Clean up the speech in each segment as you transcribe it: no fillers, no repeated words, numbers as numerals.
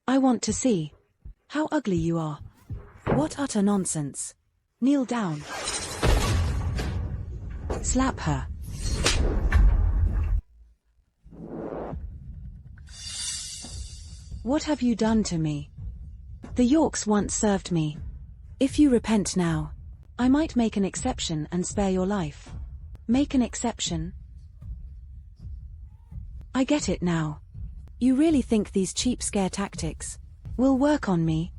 I want to see how ugly you are. What utter nonsense. Kneel down. Slap her. What have you done to me? The Yorks once served me. If you repent now, I might make an exception and spare your life. Make an exception? I get it now. You really think these cheap scare tactics will work on me?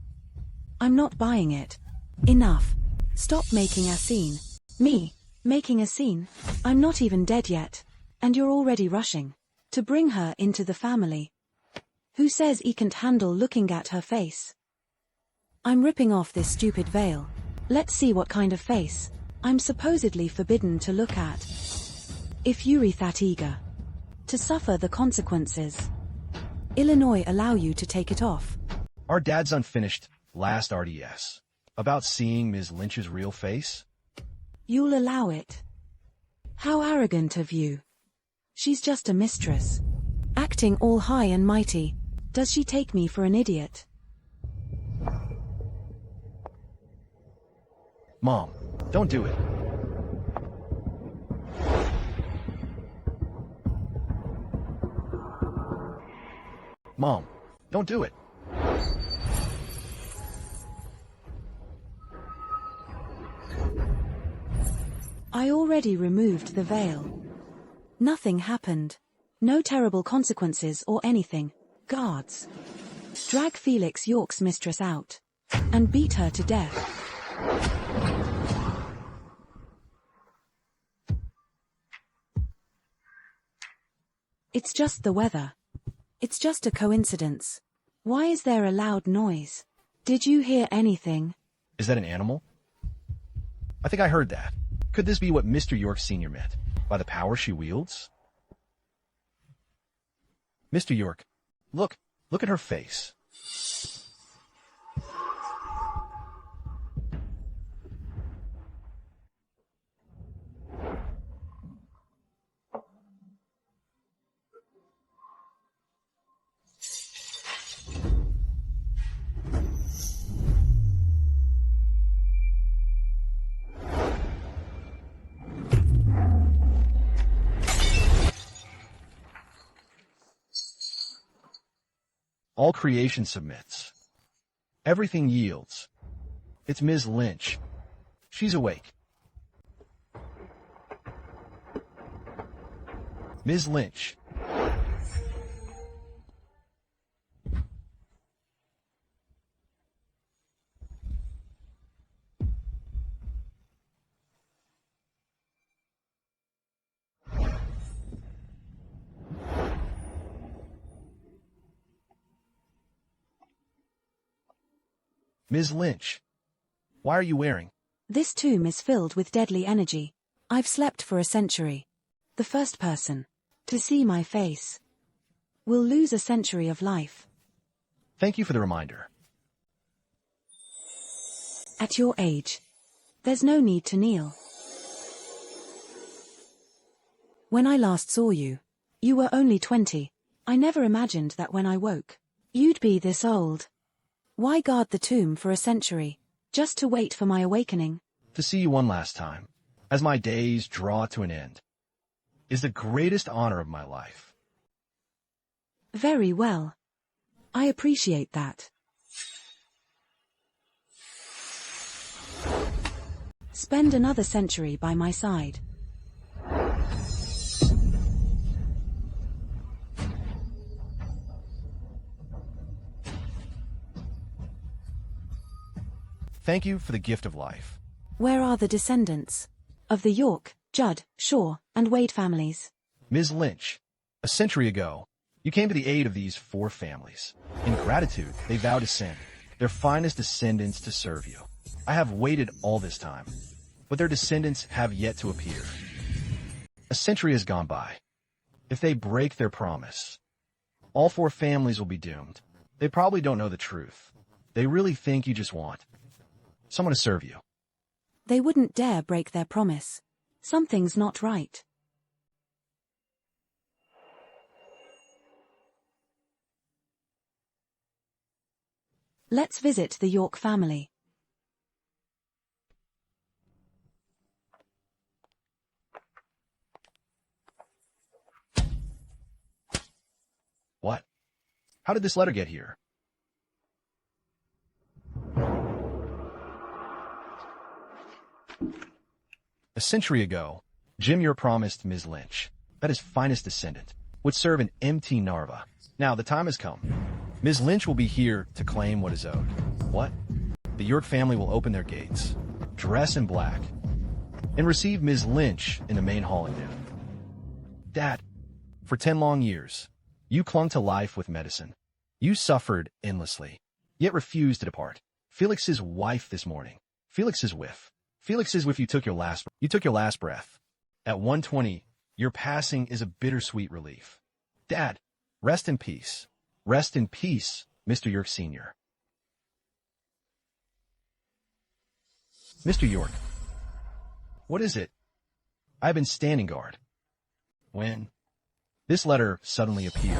I'm not buying it. Enough. Stop making a scene. Me? Making a scene? I'm not even dead yet. And you're already rushing to bring her into the family. Who says he can't handle looking at her face? I'm ripping off this stupid veil. Let's see what kind of face I'm supposedly forbidden to look at. If you're that eager to suffer the consequences, Illinois allow you to take it off. Our dad's unfinished last RDS about seeing Ms. Lynch's real face? You'll allow it? How arrogant of you. She's just a mistress. Acting all high and mighty. Does she take me for an idiot? Mom, don't do it. Mom, don't do it. I already removed the veil. Nothing happened. No terrible consequences or anything. Guards. Drag Felix York's mistress out. And beat her to death. It's just the weather. It's just a coincidence. Why is there a loud noise? Did you hear anything? Is that an animal? I think I heard that. Could this be what Mr. York Sr. meant by the power she wields? Mr. York, look at her face. All creation submits. Everything yields. It's Ms. Lynch. She's awake. Ms. Lynch. Ms. Lynch, why are you wearing? This tomb is filled with deadly energy. I've slept for a century. The first person to see my face will lose a century of life. Thank you for the reminder. At your age, there's no need to kneel. When I last saw you, you were only 20. I never imagined that when I woke, you'd be this old. Why guard the tomb for a century? Just to wait for my awakening? To see you one last time, as my days draw to an end, is the greatest honor of my life. Very well. I appreciate that. Spend another century by my side. Thank you for the gift of life. Where are the descendants of the York, Judd, Shaw, and Wade families? Ms. Lynch, a century ago, you came to the aid of these 4 families. In gratitude, they vow to send their finest descendants to serve you. I have waited all this time, but their descendants have yet to appear. A century has gone by. If they break their promise, all 4 families will be doomed. They probably don't know the truth. They really think you just want someone to serve you. They wouldn't dare break their promise. Something's not right. Let's visit the York family. What? How did this letter get here? A century ago, Jim York promised Ms. Lynch that his finest descendant would serve in MT Narva. Now the time has come. Ms. Lynch will be here to claim what is owed. What? The York family will open their gates, dress in black, and receive Ms. Lynch in the main hall at noon. Dad, for 10 long years, you clung to life with medicine. You suffered endlessly, yet refused to depart. Felix's wife this morning. Felix's whiff. Felix's whiff, you took your last breath. At 1:20, your passing is a bittersweet relief. Dad, rest in peace. Rest in peace, Mr. York Sr. Mr. York, what is it? I've been standing guard. When this letter suddenly appeared.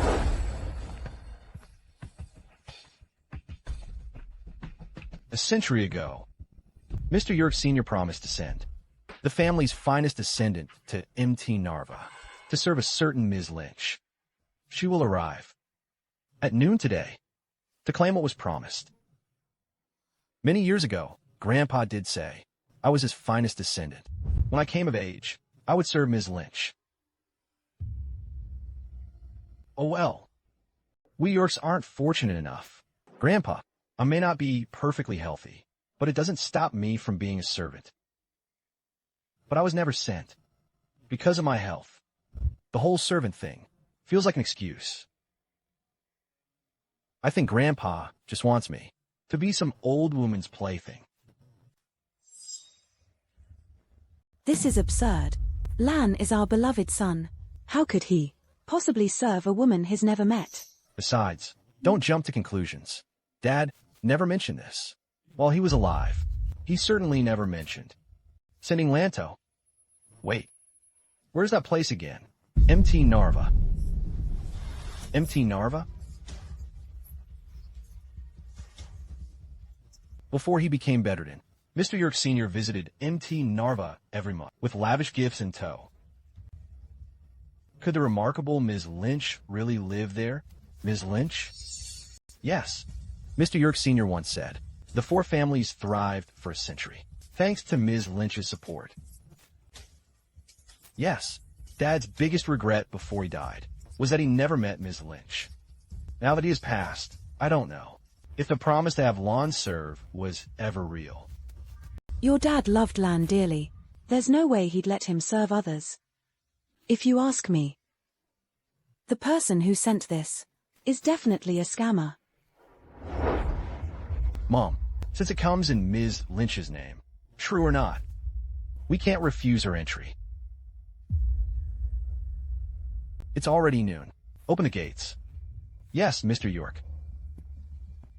A century ago, Mr. York Sr. promised to send the family's finest descendant to MT Narva to serve a certain Ms. Lynch. She will arrive at noon today to claim what was promised. Many years ago, Grandpa did say I was his finest descendant. When I came of age, I would serve Ms. Lynch. Oh well, we Yorks aren't fortunate enough. Grandpa, I may not be perfectly healthy, but it doesn't stop me from being a servant. But I was never sent. Because of my health. The whole servant thing feels like an excuse. I think Grandpa just wants me to be some old woman's plaything. This is absurd. Lan is our beloved son. How could he possibly serve a woman he's never met? Besides, don't jump to conclusions. Dad never mentioned this. While he was alive, he certainly never mentioned sending Lanto. Wait, where's that place again? MT Narva. MT Narva? Before he became bedridden, Mr. York Sr. visited MT Narva every month, with lavish gifts in tow. Could the remarkable Ms. Lynch really live there? Ms. Lynch? Yes. Mr. York Sr. once said, the four families thrived for a century, thanks to Ms. Lynch's support. Yes, Dad's biggest regret before he died was that he never met Ms. Lynch. Now that he has passed, I don't know if the promise to have Lan serve was ever real. Your dad loved Lan dearly. There's no way he'd let him serve others. If you ask me, the person who sent this is definitely a scammer. Mom, since it comes in Ms. Lynch's name, true or not, we can't refuse her entry. It's already noon. Open the gates. Yes, Mr. York.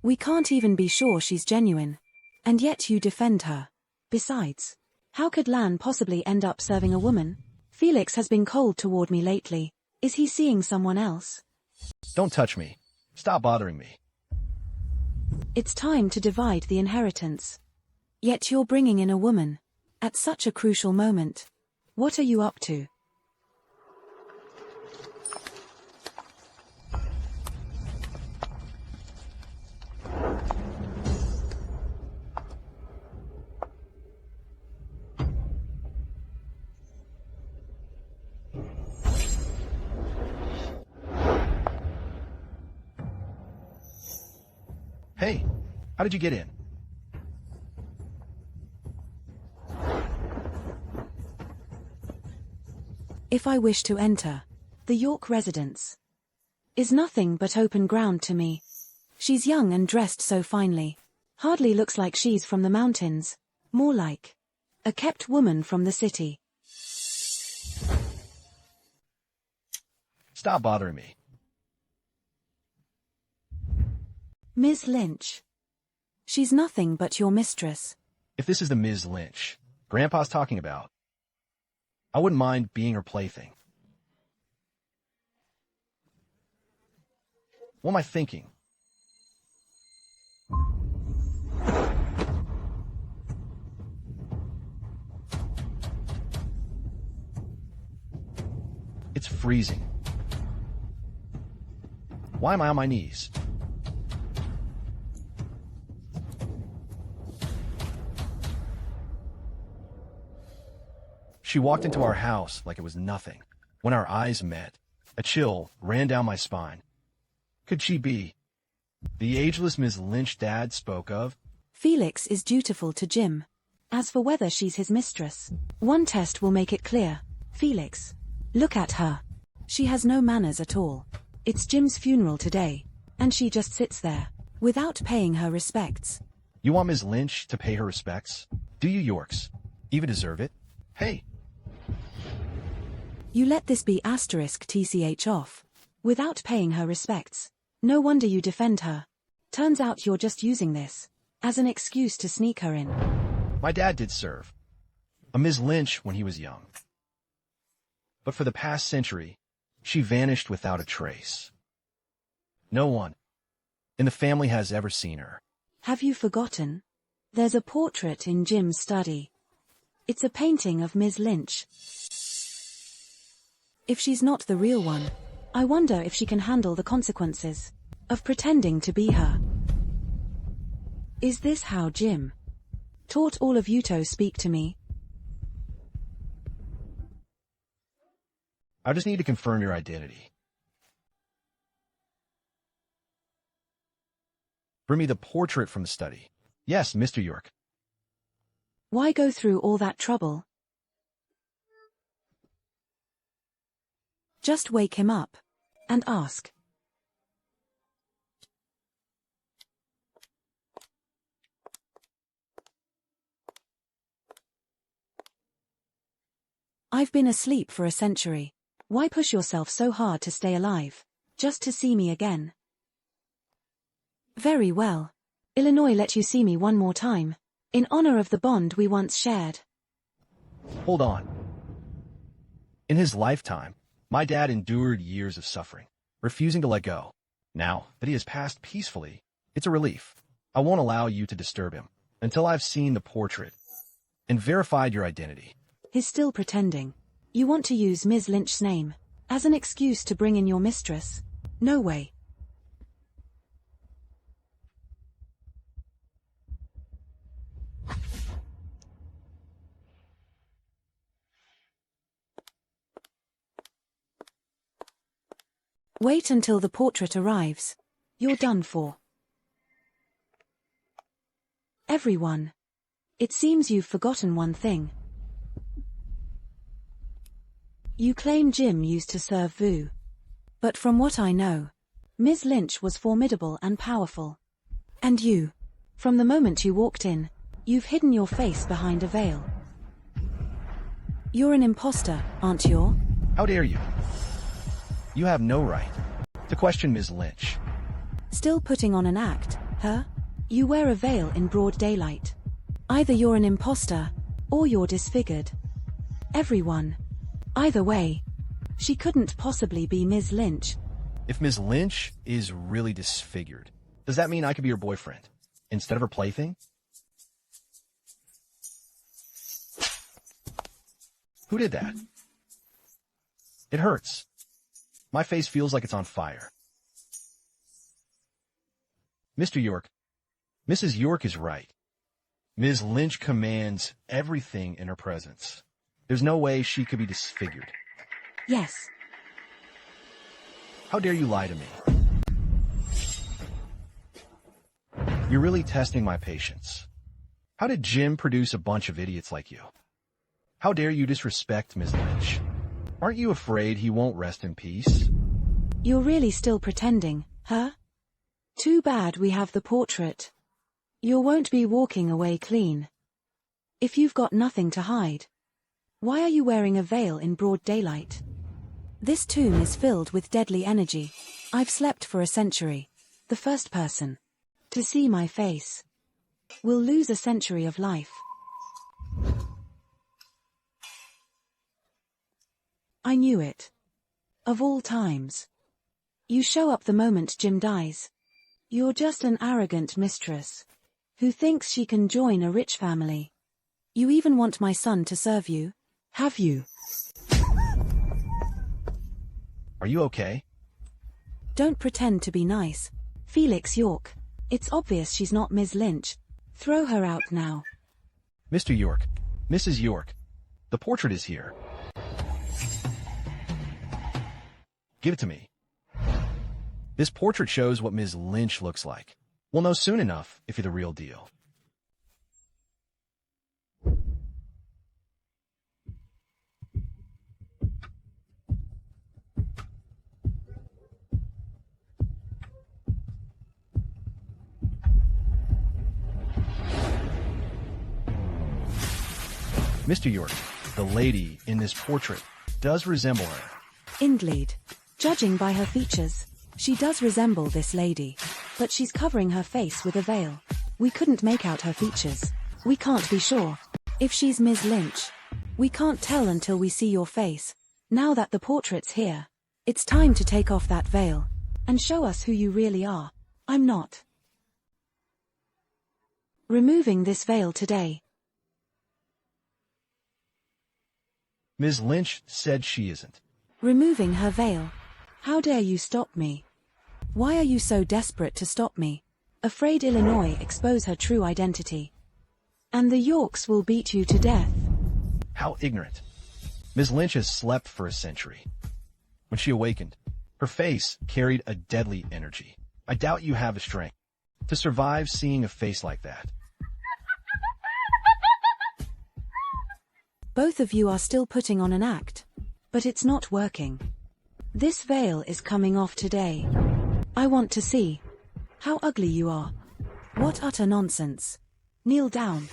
We can't even be sure she's genuine. And yet you defend her. Besides, how could Lan possibly end up serving a woman? Felix has been cold toward me lately. Is he seeing someone else? Don't touch me. Stop bothering me. It's time to divide the inheritance. Yet you're bringing in a woman. At such a crucial moment. What are you up to? Hey, how did you get in? If I wish to enter, the York residence is nothing but open ground to me. She's young and dressed so finely. Hardly looks like she's from the mountains. More like a kept woman from the city. Stop bothering me. Ms. Lynch. She's nothing but your mistress. If this is the Ms. Lynch Grandpa's talking about, I wouldn't mind being her plaything. What am I thinking? It's freezing. Why am I on my knees? She walked into our house like it was nothing. When our eyes met, a chill ran down my spine. Could she be the ageless Miss Lynch Dad spoke of? Felix is dutiful to Jim. As for whether she's his mistress, one test will make it clear. Felix, look at her. She has no manners at all. It's Jim's funeral today, and she just sits there, without paying her respects. You want Miss Lynch to pay her respects? Do you Yorks even deserve it? Hey! You let this be *tch off. Without paying her respects. No wonder you defend her. Turns out you're just using this as an excuse to sneak her in. My dad did serve a Miss Lynch when he was young. But for the past century, she vanished without a trace. No one in the family has ever seen her. Have you forgotten? There's a portrait in Jim's study. It's a painting of Miss Lynch. If she's not the real one, I wonder if she can handle the consequences of pretending to be her. Is this how Jim taught all of you to speak to me? I just need to confirm your identity. Bring me the portrait from the study. Yes, Mr. York. Why go through all that trouble? Just wake him up and ask. I've been asleep for a century. Why push yourself so hard to stay alive? Just to see me again? Very well. Illinois let you see me one more time, in honor of the bond we once shared. Hold on. In his lifetime, my dad endured years of suffering, refusing to let go. Now that he has passed peacefully, it's a relief. I won't allow you to disturb him until I've seen the portrait and verified your identity. He's still pretending. You want to use Ms. Lynch's name as an excuse to bring in your mistress? No way. Wait until the portrait arrives. You're done for. Everyone. It seems you've forgotten one thing. You claim Jim used to serve Vu. But from what I know, Ms. Lynch was formidable and powerful. And you, from the moment you walked in, you've hidden your face behind a veil. You're an imposter, aren't you? How dare you? You have no right to question Ms. Lynch. Still putting on an act, huh? You wear a veil in broad daylight. Either you're an imposter, or you're disfigured. Everyone. Either way, she couldn't possibly be Ms. Lynch. If Ms. Lynch is really disfigured, does that mean I could be her boyfriend instead of her plaything? Who did that? It hurts. My face feels like it's on fire. Mr. York, Mrs. York is right. Ms. Lynch commands everything in her presence. There's no way she could be disfigured. Yes. How dare you lie to me? You're really testing my patience. How did Jim produce a bunch of idiots like you? How dare you disrespect Ms. Lynch? Aren't you afraid he won't rest in peace? You're really still pretending, huh? Too bad we have the portrait. You won't be walking away clean. If you've got nothing to hide, why are you wearing a veil in broad daylight? This tomb is filled with deadly energy. I've slept for a century. The first person to see my face will lose a century of life. I knew it. Of all times. You show up the moment Jim dies. You're just an arrogant mistress who thinks she can join a rich family. You even want my son to serve you, have you? Are you okay? Don't pretend to be nice. Felix York. It's obvious she's not Ms. Lynch. Throw her out now. Mr. York, Mrs. York, the portrait is here. Give it to me. This portrait shows what Ms. Lynch looks like. We'll know soon enough if you're the real deal. Mr. York, the lady in this portrait does resemble her. Indeed. Judging by her features, she does resemble this lady. But she's covering her face with a veil. We couldn't make out her features. We can't be sure. If she's Ms. Lynch, we can't tell until we see your face. Now that the portrait's here, it's time to take off that veil and show us who you really are. I'm not removing this veil today. Ms. Lynch said she isn't. Removing her veil. How dare you stop me? Why are you so desperate to stop me? Afraid Illinois expose her true identity. And the Yorks will beat you to death. How ignorant. Ms. Lynch has slept for a century. When she awakened, her face carried a deadly energy. I doubt you have the strength to survive seeing a face like that. Both of you are still putting on an act. But it's not working. This veil is coming off today. I want to see how ugly you are. What utter nonsense. Kneel down.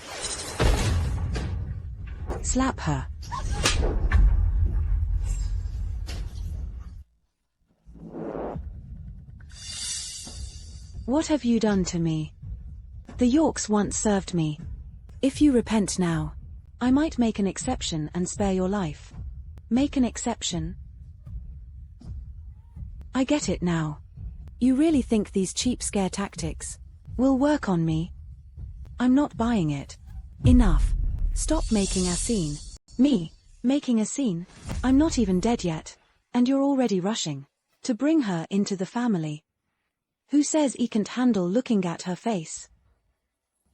Slap her. What have you done to me? The Yorks once served me. If you repent now, I might make an exception and spare your life. Make an exception? I get it now. You really think these cheap scare tactics will work on me? I'm not buying it. Enough. Stop making a scene. Me? Making a scene? I'm not even dead yet. And you're already rushing to bring her into the family. Who says he can't handle looking at her face?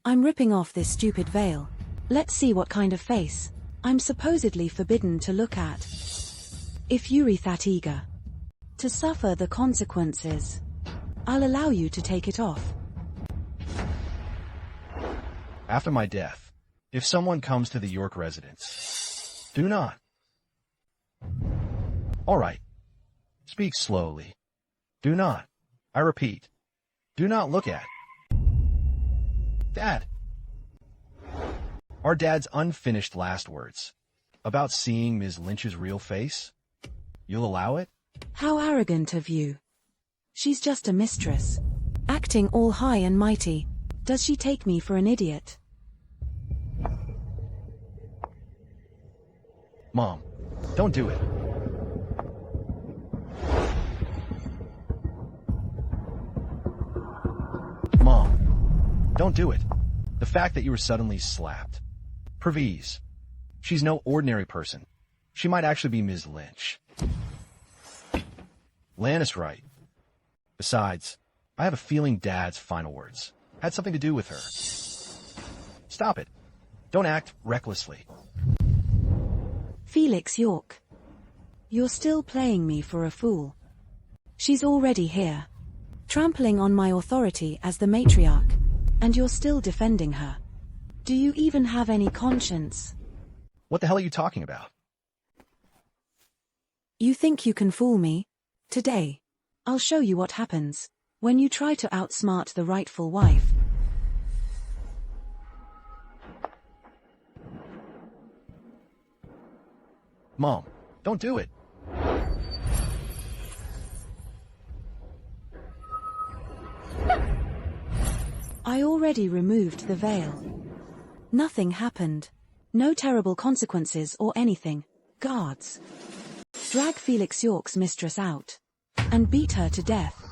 I'm ripping off this stupid veil. Let's see what kind of face I'm supposedly forbidden to look at. If you're that eager to suffer the consequences, I'll allow you to take it off. After my death, if someone comes to the York residence, do not. All right. Speak slowly. Do not. I repeat, do not look at. Dad. Our dad's unfinished last words about seeing Ms. Lynch's real face. You'll allow it? How arrogant of you. She's just a mistress. Acting all high and mighty. Does she take me for an idiot? Mom, don't do it. Mom, don't do it. The fact that you were suddenly slapped. Pervise. She's no ordinary person. She might actually be Ms. Lynch. Lan is right. Besides, I have a feeling Dad's final words had something to do with her. Stop it. Don't act recklessly. Felix York. You're still playing me for a fool. She's already here, trampling on my authority as the matriarch, and you're still defending her. Do you even have any conscience? What the hell are you talking about? You think you can fool me? Today, I'll show you what happens when you try to outsmart the rightful wife. Mom, don't do it. I already removed the veil. Nothing happened. No terrible consequences or anything. Guards. Drag Felix York's mistress out and beat her to death.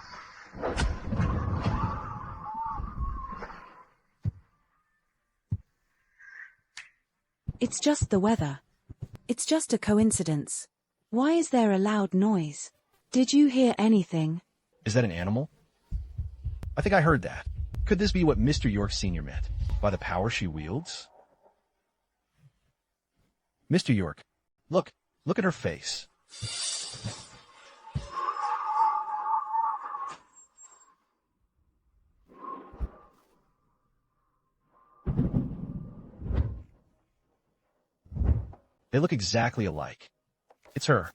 It's just the weather. It's just a coincidence. Why is there a loud noise? Did you hear anything? Is that an animal? I think I heard that. Could this be what Mr. York Sr. meant by the power she wields? Mr. York, look at her face. They look exactly alike. It's her.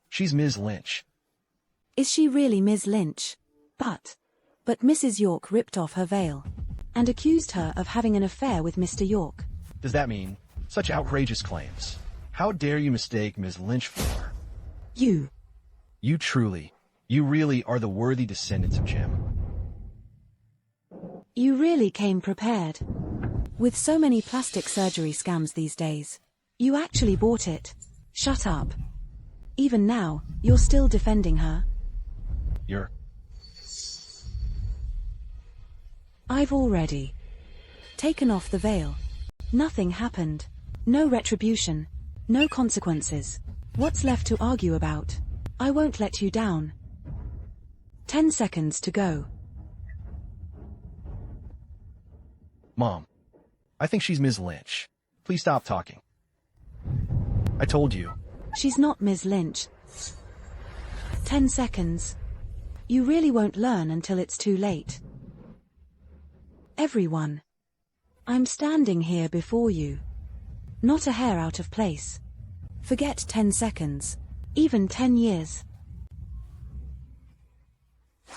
She's Ms. Lynch. Is she really Ms. Lynch? But Mrs. York ripped off her veil and accused her of having an affair with Mr. York. Does that mean such outrageous claims? How dare you mistake Ms. Lynch for her? You really are the worthy descendants of Jim. You really came prepared. With so many plastic surgery scams these days, you actually bought it. Shut up. Even now, you're still defending her. I've already taken off the veil. Nothing happened. No retribution. No consequences. What's left to argue about? I won't let you down. 10 seconds to go. Mom, I think she's Ms. Lynch. Please stop talking. I told you. She's not Ms. Lynch. 10 seconds. You really won't learn until it's too late. Everyone. I'm standing here before you. Not a hair out of place. Forget 10 seconds. Even 10 years.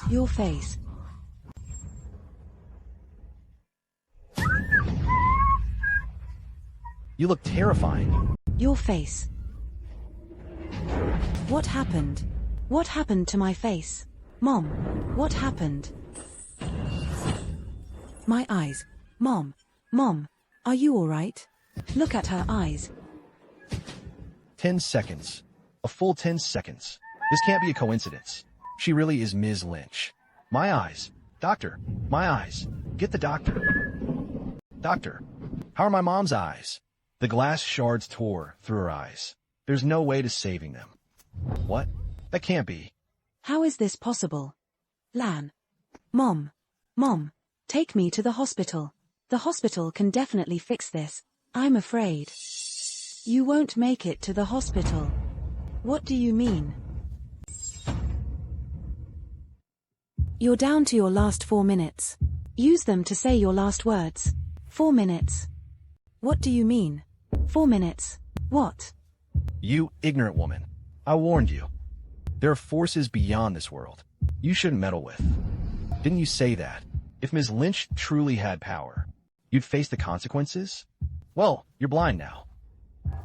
Your face. You look terrifying. Your face. What happened? What happened to my face? Mom, what happened? My eyes. Mom, are you alright? Look at her eyes. 10 seconds. A full 10 seconds. This can't be a coincidence. She really is Ms. Lynch. My eyes. Doctor, my eyes. Get the doctor. Doctor, how are my mom's eyes? The glass shards tore through her eyes. There's no way to saving them. What? That can't be. How is this possible? Lan. Mom, take me to the hospital. The hospital can definitely fix this. I'm afraid. You won't make it to the hospital. What do you mean? You're down to your last 4 minutes. Use them to say your last words. 4 minutes. What do you mean? 4 minutes. What? You ignorant woman. I warned you. There are forces beyond this world you shouldn't meddle with. Didn't you say that? If Ms. Lynch truly had power, you'd face the consequences? Well, you're blind now.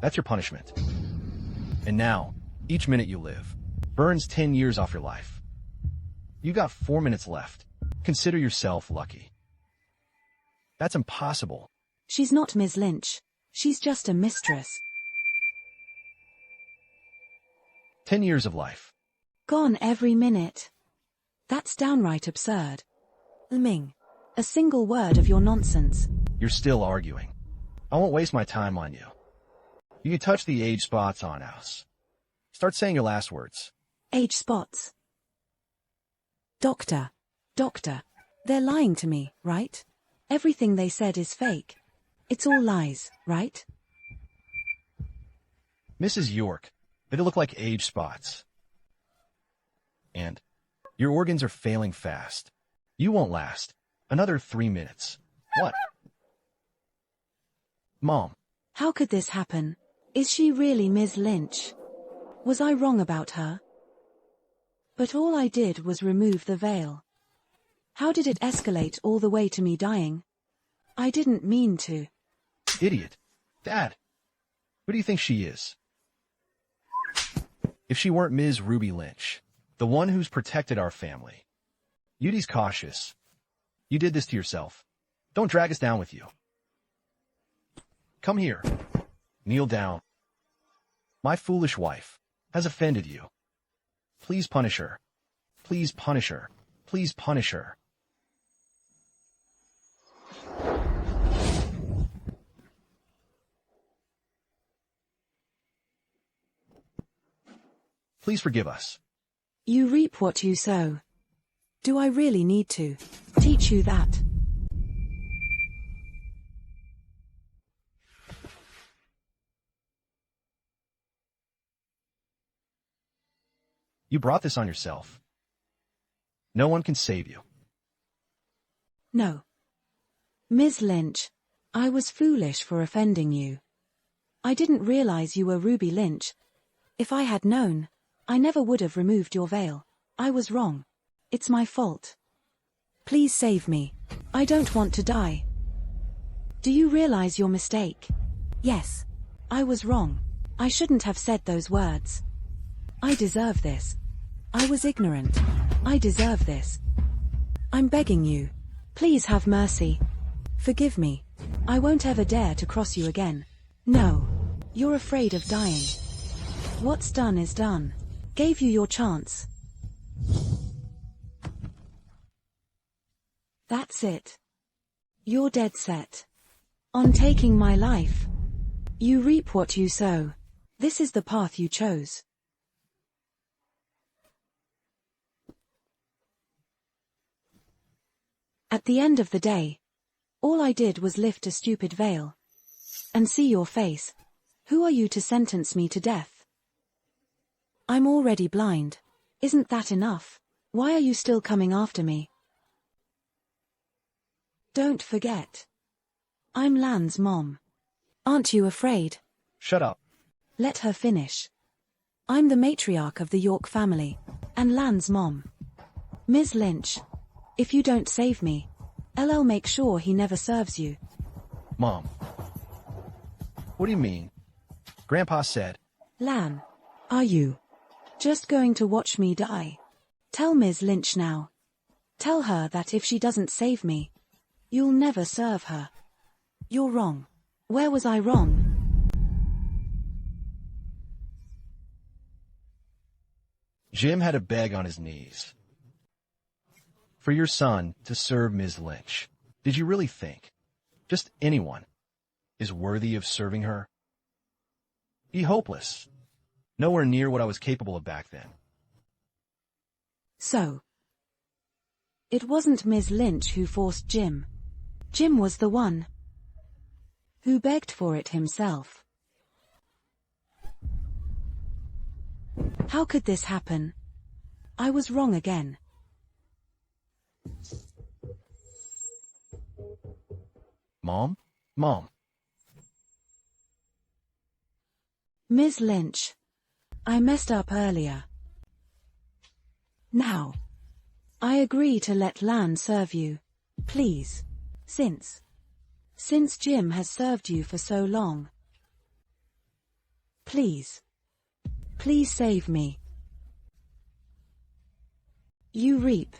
That's your punishment. And now, each minute you live burns 10 years off your life. You got 4 minutes left. Consider yourself lucky. That's impossible. She's not Ms. Lynch. She's just a mistress. 10 years of life. Gone every minute. That's downright absurd. Ming, a single word of your nonsense. You're still arguing. I won't waste my time on you. You can touch the age spots on us. Start saying your last words. Age spots. Doctor, they're lying to me, right? Everything they said is fake. It's all lies, right? Mrs. York, they look like age spots. And your organs are failing fast. You won't last. Another 3 minutes. What? Mom. How could this happen? Is she really Ms. Lynch? Was I wrong about her? But all I did was remove the veil. How did it escalate all the way to me dying? I didn't mean to. Idiot. Dad. Who do you think she is? If she weren't Ms. Ruby Lynch, the one who's protected our family. Yudi's cautious. You did this to yourself. Don't drag us down with you. Come here. Kneel down. My foolish wife has offended you. Please punish her. Please punish her. Please punish her. Please forgive us. You reap what you sow. Do I really need to teach you that? You brought this on yourself. No one can save you. No. Ms. Lynch, I was foolish for offending you. I didn't realize you were Ruby Lynch. If I had known, I never would have removed your veil. I was wrong. It's my fault. Please save me. I don't want to die. Do you realize your mistake? Yes. I was wrong. I shouldn't have said those words. I deserve this. I was ignorant. I deserve this. I'm begging you. Please have mercy. Forgive me. I won't ever dare to cross you again. No. You're afraid of dying. What's done is done. Gave you your chance. That's it. You're dead set on taking my life. You reap what you sow. This is the path you chose. At the end of the day, all I did was lift a stupid veil and see your face. Who are you to sentence me to death? I'm already blind. Isn't that enough? Why are you still coming after me? Don't forget. I'm Lan's mom. Aren't you afraid? Shut up. Let her finish. I'm the matriarch of the York family, and Lan's mom. Ms. Lynch, if you don't save me, I'll make sure he never serves you. Mom. What do you mean? Grandpa said. Lan, are you just going to watch me die? Tell Ms. Lynch now. Tell her that if she doesn't save me, you'll never serve her. You're wrong. Where was I wrong? Jim had to beg on his knees for your son to serve Ms. Lynch. Did you really think just anyone is worthy of serving her? Be hopeless. Nowhere near what I was capable of back then. So, it wasn't Ms. Lynch who forced Jim. Jim was the one who begged for it himself. How could this happen? I was wrong again. Mom? Mom. Ms. Lynch, I messed up earlier. Now, I agree to let Lan serve you, please, since Jim has served you for so long. Please save me. You reap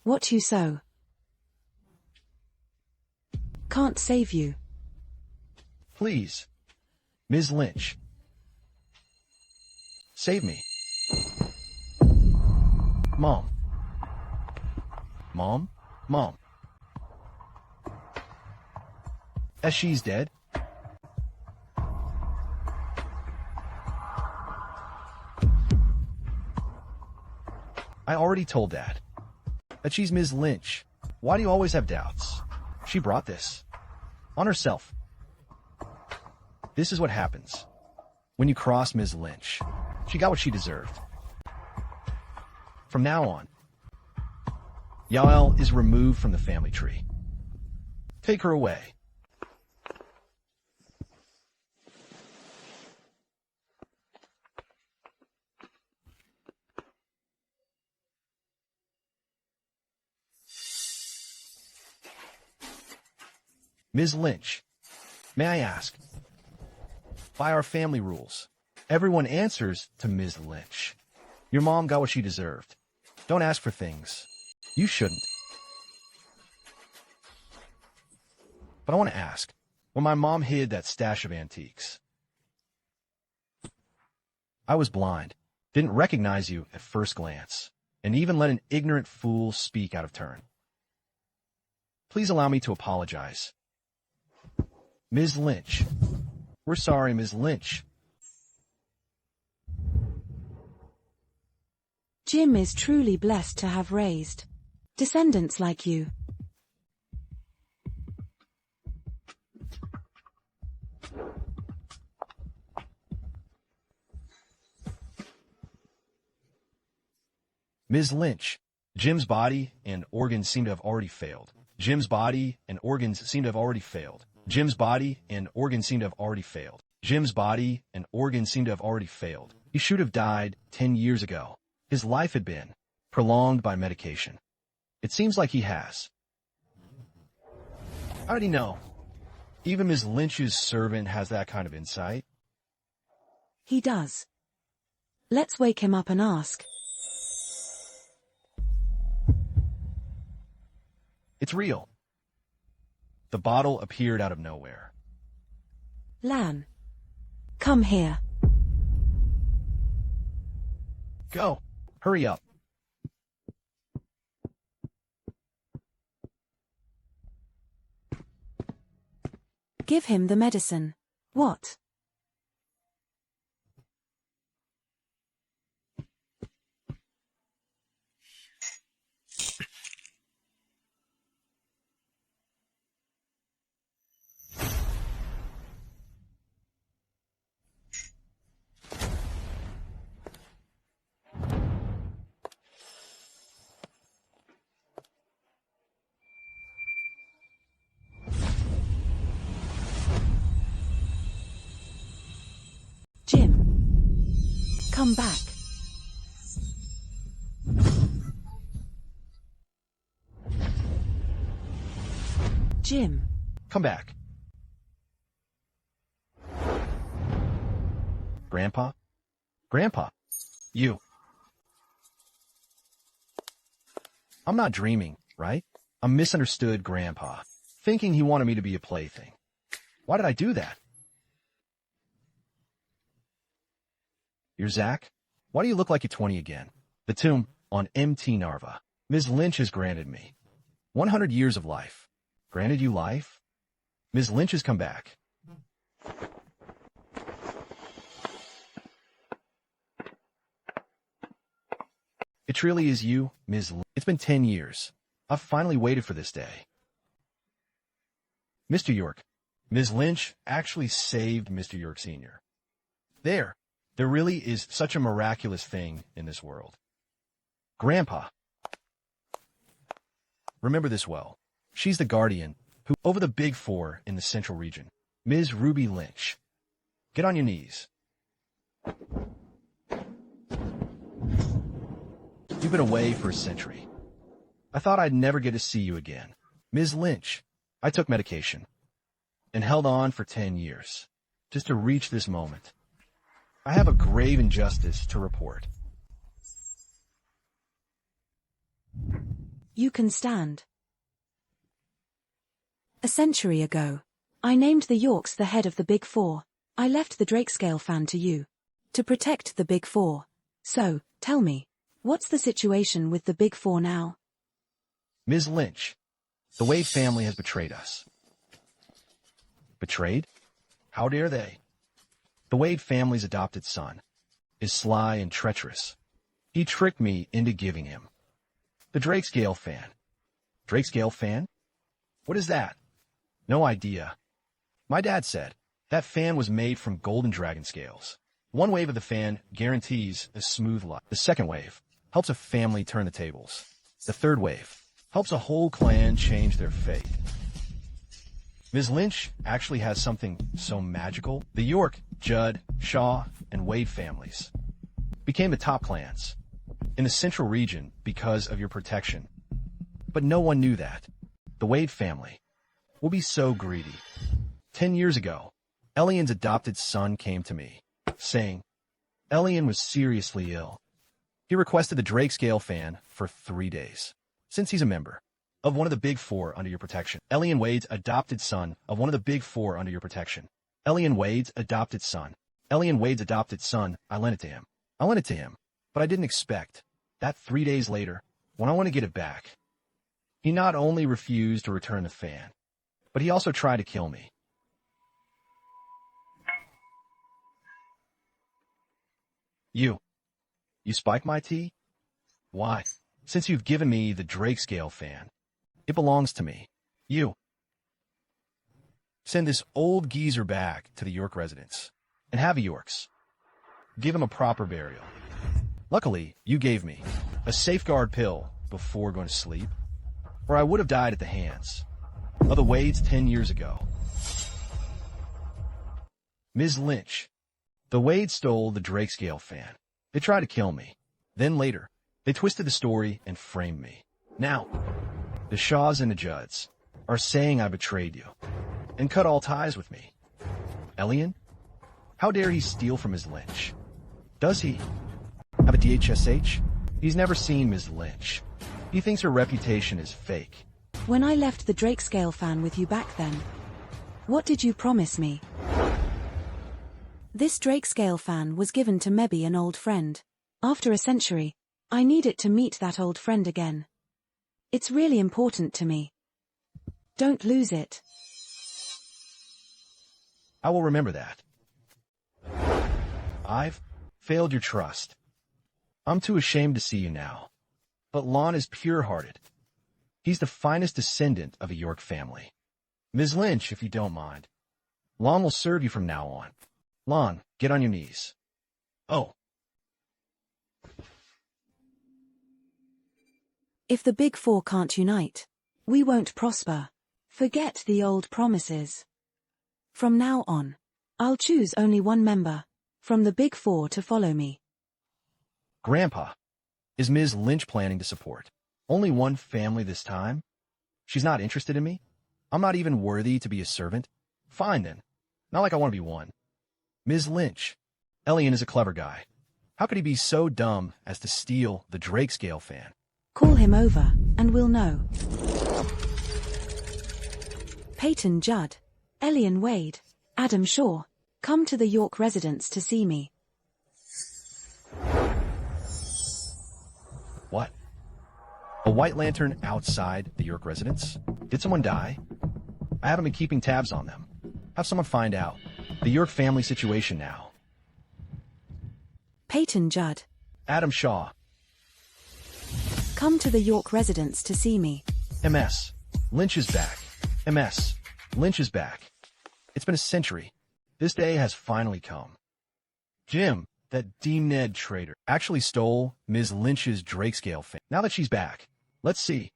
what you sow. Can't save you. Please. Ms. Lynch. Save me. Mom. Mom? Mom. As she's dead? I already told Dad that she's Ms. Lynch. Why do you always have doubts? She brought this on herself. This is what happens when you cross Ms. Lynch. She got what she deserved. From now on, Yael is removed from the family tree. Take her away. Ms. Lynch, may I ask, by our family rules, everyone answers to Ms. Lynch. Your mom got what she deserved. Don't ask for things you shouldn't. But I want to ask, when my mom hid that stash of antiques, I was blind, didn't recognize you at first glance, and even let an ignorant fool speak out of turn. Please allow me to apologize. Ms. Lynch. We're sorry, Ms. Lynch. Jim is truly blessed to have raised descendants like you. Ms. Lynch. Jim's body and organs seem to have already failed. Jim's body and organs seem to have already failed. Jim's body and organs seem to have already failed. Jim's body and organs seem to have already failed. He should have died 10 years ago. His life had been prolonged by medication. It seems like he has. How did he know? Even Ms. Lynch's servant has that kind of insight. He does. Let's wake him up and ask. It's real. The bottle appeared out of nowhere. Lan. Come here. Go. Hurry up. Give him the medicine. What? Jim. Come back. Jim. Come back. Grandpa? Grandpa? You. I'm not dreaming, right? I misunderstood Grandpa, thinking he wanted me to be a plaything. Why did I do that? You're Zach? Why do you look like you're 20 again? The tomb on MT Narva. Ms. Lynch has granted me 100 years of life. Granted you life? Ms. Lynch has come back. It truly is you, Ms. Lynch. It's been 10 years. I've finally waited for this day. Mr. York. Ms. Lynch actually saved Mr. York Sr. There really is such a miraculous thing in this world. Grandpa. Remember this well. She's the guardian who over the big four in the central region. Ms. Ruby Lynch. Get on your knees. You've been away for a century. I thought I'd never get to see you again. Ms. Lynch, I took medication and held on for 10 years just to reach this moment. I have a grave injustice to report. You can stand. A century ago, I named the Yorks the head of the Big Four. I left the Drakescale fan to you to protect the Big Four. So, tell me, what's the situation with the Big Four now? Ms. Lynch, the Wade family has betrayed us. Betrayed? How dare they? The Wade family's adopted son is sly and treacherous. He tricked me into giving him the Drakescale fan. Drakescale fan? What is that? No idea. My dad said that fan was made from golden dragon scales. One wave of the fan guarantees a smooth life. The second wave helps a family turn the tables. The third wave helps a whole clan change their fate. Ms. Lynch actually has something so magical. The York, Judd, Shaw, and Wade families became the top clans in the central region because of your protection. But no one knew that. The Wade family will be so greedy. 10 years ago, Elian's adopted son came to me, saying Elian was seriously ill. He requested the Drakescale fan for 3 days, since he's a member of one of the Big Four under your protection. Elian Wade's adopted son of one of the Big Four under your protection. Elian Wade's adopted son. Elian Wade's adopted son, I lent it to him. I lent it to him, but I didn't expect that 3 days later, when I want to get it back, he not only refused to return the fan, but he also tried to kill me. You spike my tea? Why? Since you've given me the Drake scale fan, it belongs to me. You. Send this old geezer back to the York residence and have a Yorks. Give him a proper burial. Luckily, you gave me a safeguard pill before going to sleep, or I would have died at the hands of the Wades 10 years ago. Ms. Lynch. The Wades stole the Drake scale fan. They tried to kill me. Then later, they twisted the story and framed me. Now, the Shaws and the Judds are saying I betrayed you and cut all ties with me. Elian? How dare he steal from Ms. Lynch? Does he have a DHSH? He's never seen Ms. Lynch. He thinks her reputation is fake. When I left the Drake scale fan with you back then, what did you promise me? This Drake scale fan was given to maybe an old friend. After a century, I need it to meet that old friend again. It's really important to me. Don't lose it. I will remember that. I've failed your trust. I'm too ashamed to see you now. But Lon is pure-hearted. He's the finest descendant of a York family. Ms. Lynch, if you don't mind. Lon will serve you from now on. Lon, get on your knees. Oh. If the Big Four can't unite, we won't prosper. Forget the old promises. From now on, I'll choose only one member from the Big Four to follow me. Grandpa, is Ms. Lynch planning to support only one family this time? She's not interested in me? I'm not even worthy to be a servant? Fine then. Not like I want to be one. Ms. Lynch, Elian is a clever guy. How could he be so dumb as to steal the Drake scale fan? Call him over, and we'll know. Peyton Judd, Elian Wade, Adam Shaw, come to the York residence to see me. What? A white lantern outside the York residence? Did someone die? I haven't been keeping tabs on them. Have someone find out. The York family situation now. Peyton Judd, Adam Shaw. come to the York residence to see me. MS. Lynch is back. MS. Lynch is back. It's been a century. This day has finally come. Jim, that D-Ned traitor, actually stole Ms. Lynch's Drake scale fan. Now that she's back, let's see.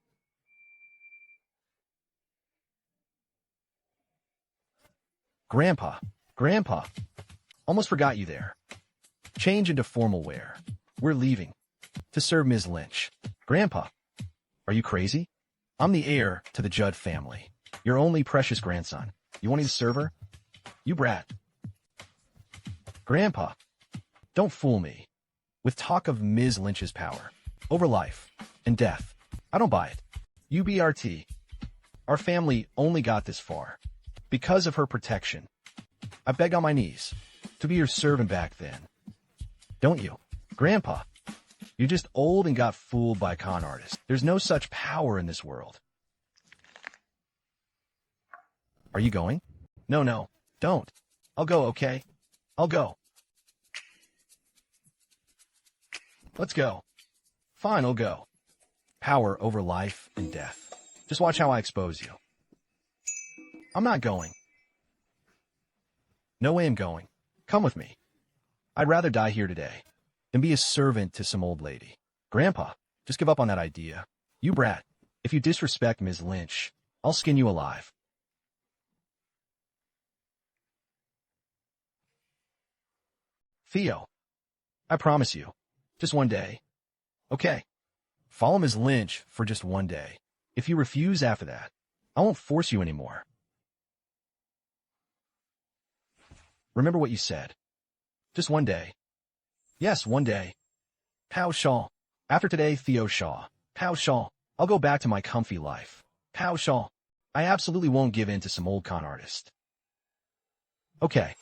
Grandpa. Grandpa. Almost forgot you there. Change into formal wear. We're leaving. To serve Ms. Lynch. Grandpa. Are you crazy? I'm the heir to the Judd family. Your only precious grandson. You want me to serve her? You brat. Grandpa. Don't fool me. With talk of Ms. Lynch's power. Over life. And death. I don't buy it. UBRT. Our family only got this far. Because of her protection. I begged on my knees. To be your servant back then. Don't you? Grandpa. You're just old and got fooled by con artists. There's no such power in this world. Are you going? No, don't. I'll go, okay? I'll go. Let's go. Fine, I'll go. Power over life and death. Just watch how I expose you. I'm not going. No way I'm going. Come with me. I'd rather die here today than be a servant to some old lady. Grandpa, just give up on that idea. You brat. If you disrespect Ms. Lynch, I'll skin you alive. Theo, I promise you, just one day. Okay, follow Ms. Lynch for just one day. If you refuse after that, I won't force you anymore. Remember what you said. Just one day. Yes, one day. Pow Shaw. After today, Theo Shaw. Pow Shaw. I'll go back to my comfy life. Pow Shaw. I absolutely won't give in to some old con artist. Okay.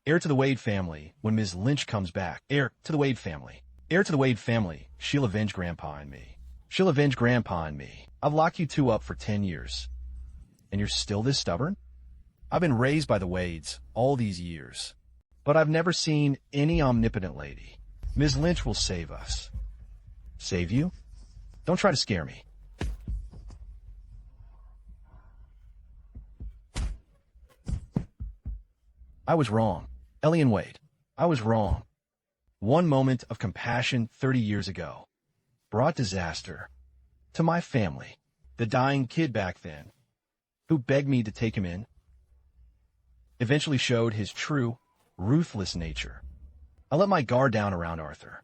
Heir to the Wade family when Ms. Lynch comes back. Heir to the Wade family. Heir to the Wade family. She'll avenge Grandpa and me. She'll avenge Grandpa and me. I've locked you two up for 10 years. And you're still this stubborn? I've been raised by the Wades all these years, but I've never seen any omnipotent lady. Ms. Lynch will save us. Save you? Don't try to scare me. I was wrong. Ellie and Wade, I was wrong. One moment of compassion 30 years ago brought disaster to my family. The dying kid back then, who begged me to take him in, eventually showed his true, ruthless nature. I let my guard down around Arthur,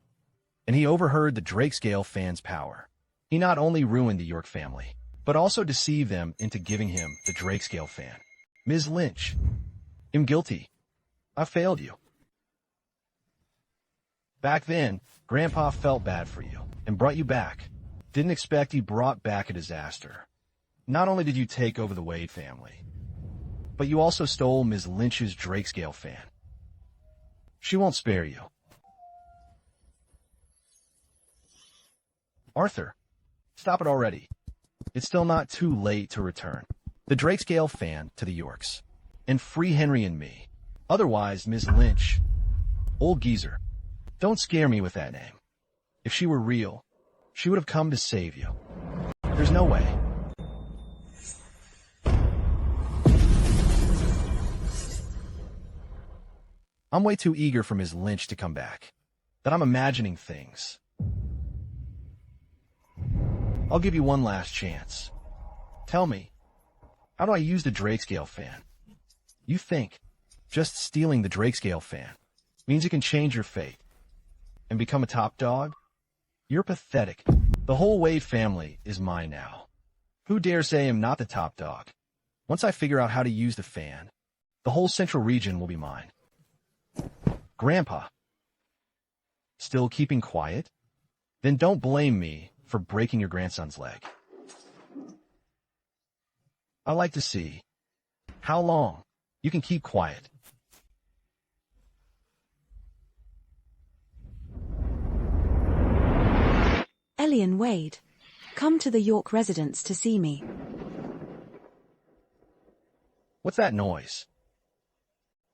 and he overheard the Drakescale fans' power. He not only ruined the York family, but also deceived them into giving him the Drakescale fan. Ms. Lynch, I'm guilty. I failed you. Back then, Grandpa felt bad for you and brought you back. Didn't expect he brought back a disaster. Not only did you take over the Wade family, but you also stole Ms. Lynch's Drakescale fan. She won't spare you. Arthur, stop it already. It's still not too late to return the Drakescale fan to the Yorks and free Henry and me. Otherwise, Ms. Lynch, old geezer, don't scare me with that name. If she were real, she would have come to save you. There's no way. I'm way too eager for Ms. Lynch to come back, that I'm imagining things. I'll give you one last chance. Tell me, how do I use the Drakescale fan? You think just stealing the Drakescale fan means you can change your fate and become a top dog? You're pathetic. The whole Wade family is mine now. Who dare say I'm not the top dog? Once I figure out how to use the fan, the whole central region will be mine. Grandpa, still keeping quiet? Then don't blame me for breaking your grandson's leg. I'd like to see how long you can keep quiet. Ellie and Wade, come to the York residence to see me. What's that noise?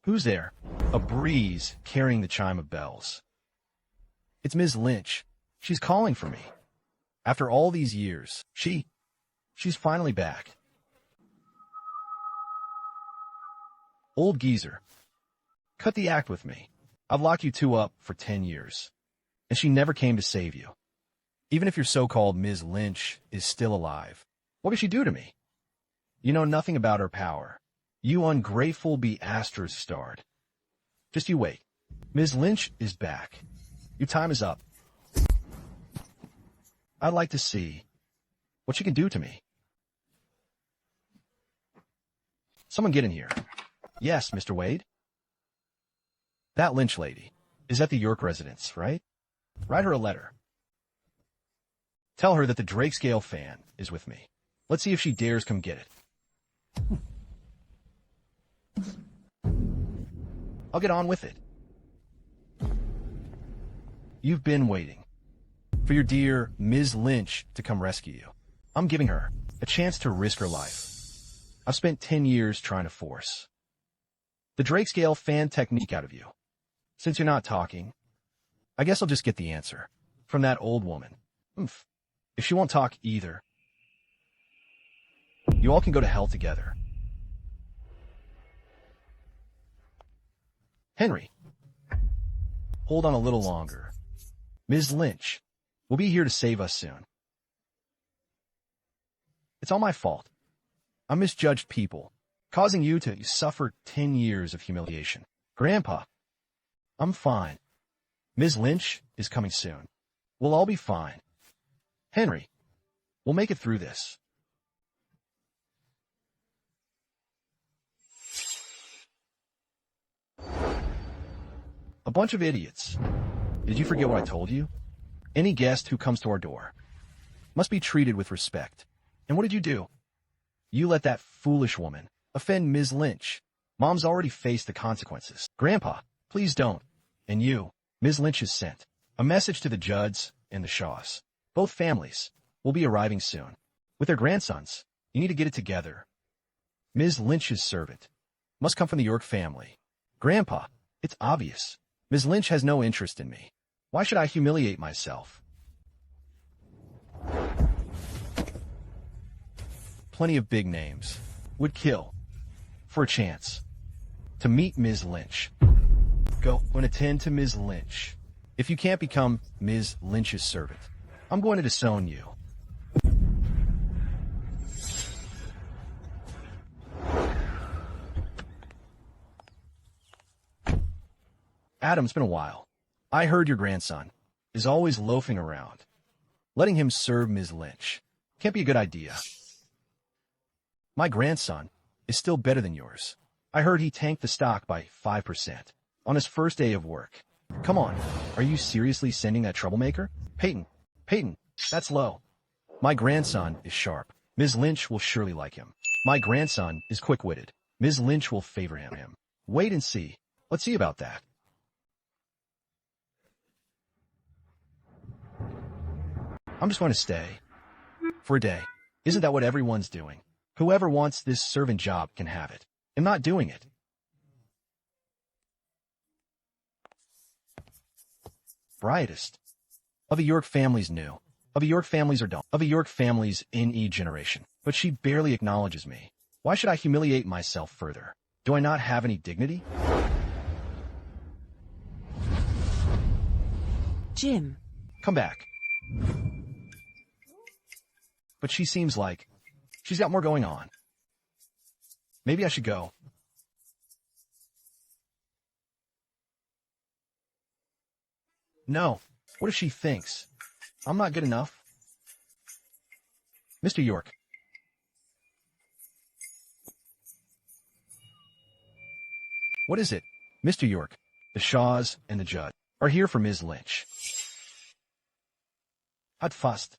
Who's there? A breeze carrying the chime of bells. It's Ms. Lynch. She's calling for me. After all these years, she's finally back. Old geezer, cut the act with me. I've locked you two up for 10 years, and she never came to save you. Even if your so-called Ms. Lynch is still alive, what could she do to me? You know nothing about her power. You ungrateful be-asterisk-starred. Just you wait. Ms. Lynch is back. Your time is up. I'd like to see what she can do to me. Someone get in here. Yes, Mr. Wade? That Lynch lady is at the York residence, right? Write her a letter. Tell her that the Drakescale fan is with me. Let's see if she dares come get it. I'll get on with it. You've been waiting for your dear Ms. Lynch to come rescue you. I'm giving her a chance to risk her life. I've spent 10 years trying to force the Drakescale fan technique out of you. Since you're not talking, I guess I'll just get the answer from that old woman. If she won't talk either, you all can go to hell together. Henry, hold on a little longer. Ms. Lynch will be here to save us soon. It's all my fault. I misjudged people, causing you to suffer 10 years of humiliation. Grandpa, I'm fine. Ms. Lynch is coming soon. We'll all be fine. Henry, we'll make it through this. A bunch of idiots. Did you forget what I told you? Any guest who comes to our door must be treated with respect. And what did you do? You let that foolish woman offend Ms. Lynch. Mom's already faced the consequences. Grandpa, please don't. And you, Ms. Lynch has sent a message to the Judds and the Shaws. Both families will be arriving soon with their grandsons. You need to get it together Ms. Lynch's servant. Must come from the York family. Grandpa, it's obvious. Ms. Lynch has no interest in me. Why should I humiliate myself? Plenty of big names. Would kill. For a chance. To meet Ms. Lynch. Go and attend to Ms. Lynch. If you can't become Ms. Lynch's servant, I'm going to disown you. Adam, it's been a while. I heard your grandson is always loafing around. Letting him serve Ms. Lynch can't be a good idea. My grandson is still better than yours. I heard he tanked the stock by 5% on his first day of work. Come on, are you seriously sending that troublemaker? Peyton, that's low. My grandson is sharp. Ms. Lynch will surely like him. My grandson is quick-witted. Ms. Lynch will favor him. Wait and see. Let's see about that. I'm just going to stay. For a day. Isn't that what everyone's doing? Whoever wants this servant job can have it. I'm not doing it. Brightest. Of a York family's new. Of a York family's are dumb. Of a York family's in E generation. But she barely acknowledges me. Why should I humiliate myself further? Do I not have any dignity? Jim. Come back. But she seems like she's got more going on. Maybe I should go. No. What if she thinks I'm not good enough? Mr. York. What is it? Mr. York, the Shaws and the judge are here for Ms. Lynch. Hot fussed.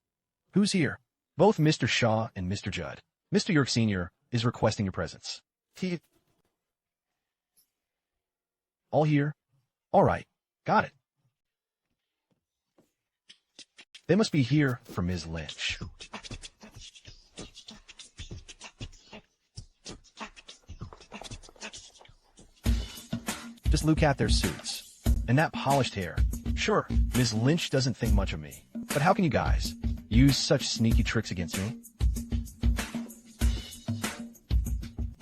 Who's here? Both Mr. Shaw and Mr. Judd. Mr. York Sr. is requesting your presence. He... All here? All right. Got it. They must be here for Ms. Lynch. Just look at their suits. And that polished hair. Sure, Ms. Lynch doesn't think much of me. But how can you guys use such sneaky tricks against me?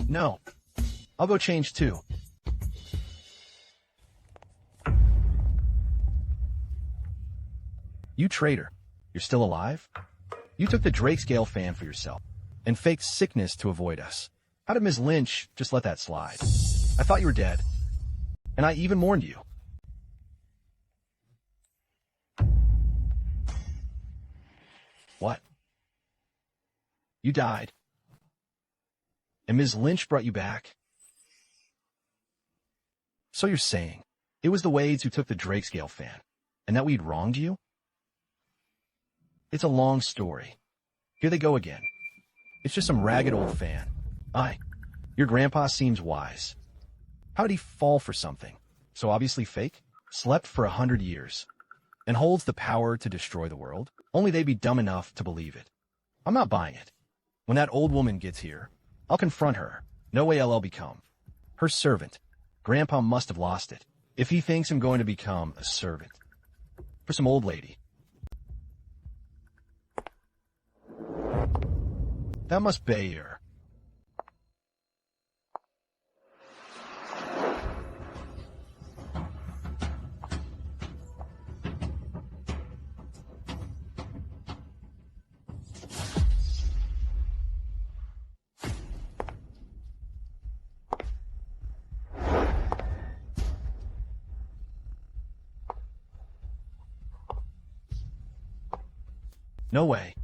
No. I'll go change too. You traitor. You're still alive? You took the Drakescale fan for yourself and faked sickness to avoid us. How did Ms. Lynch just let that slide? I thought you were dead. And I even warned you. What? You died. And Ms. Lynch brought you back? So you're saying it was the Wades who took the Drakescale fan, and that we'd wronged you? It's a long story. Here they go again. It's just some ragged old fan. Your grandpa seems wise. How did he fall for something so obviously fake? Slept for 100 years. And holds the power to destroy the world? Only they'd be dumb enough to believe it. I'm not buying it. When that old woman gets here, I'll confront her. No way I'll become her servant. Grandpa must have lost it if he thinks I'm going to become a servant for some old lady. That must be her. No way.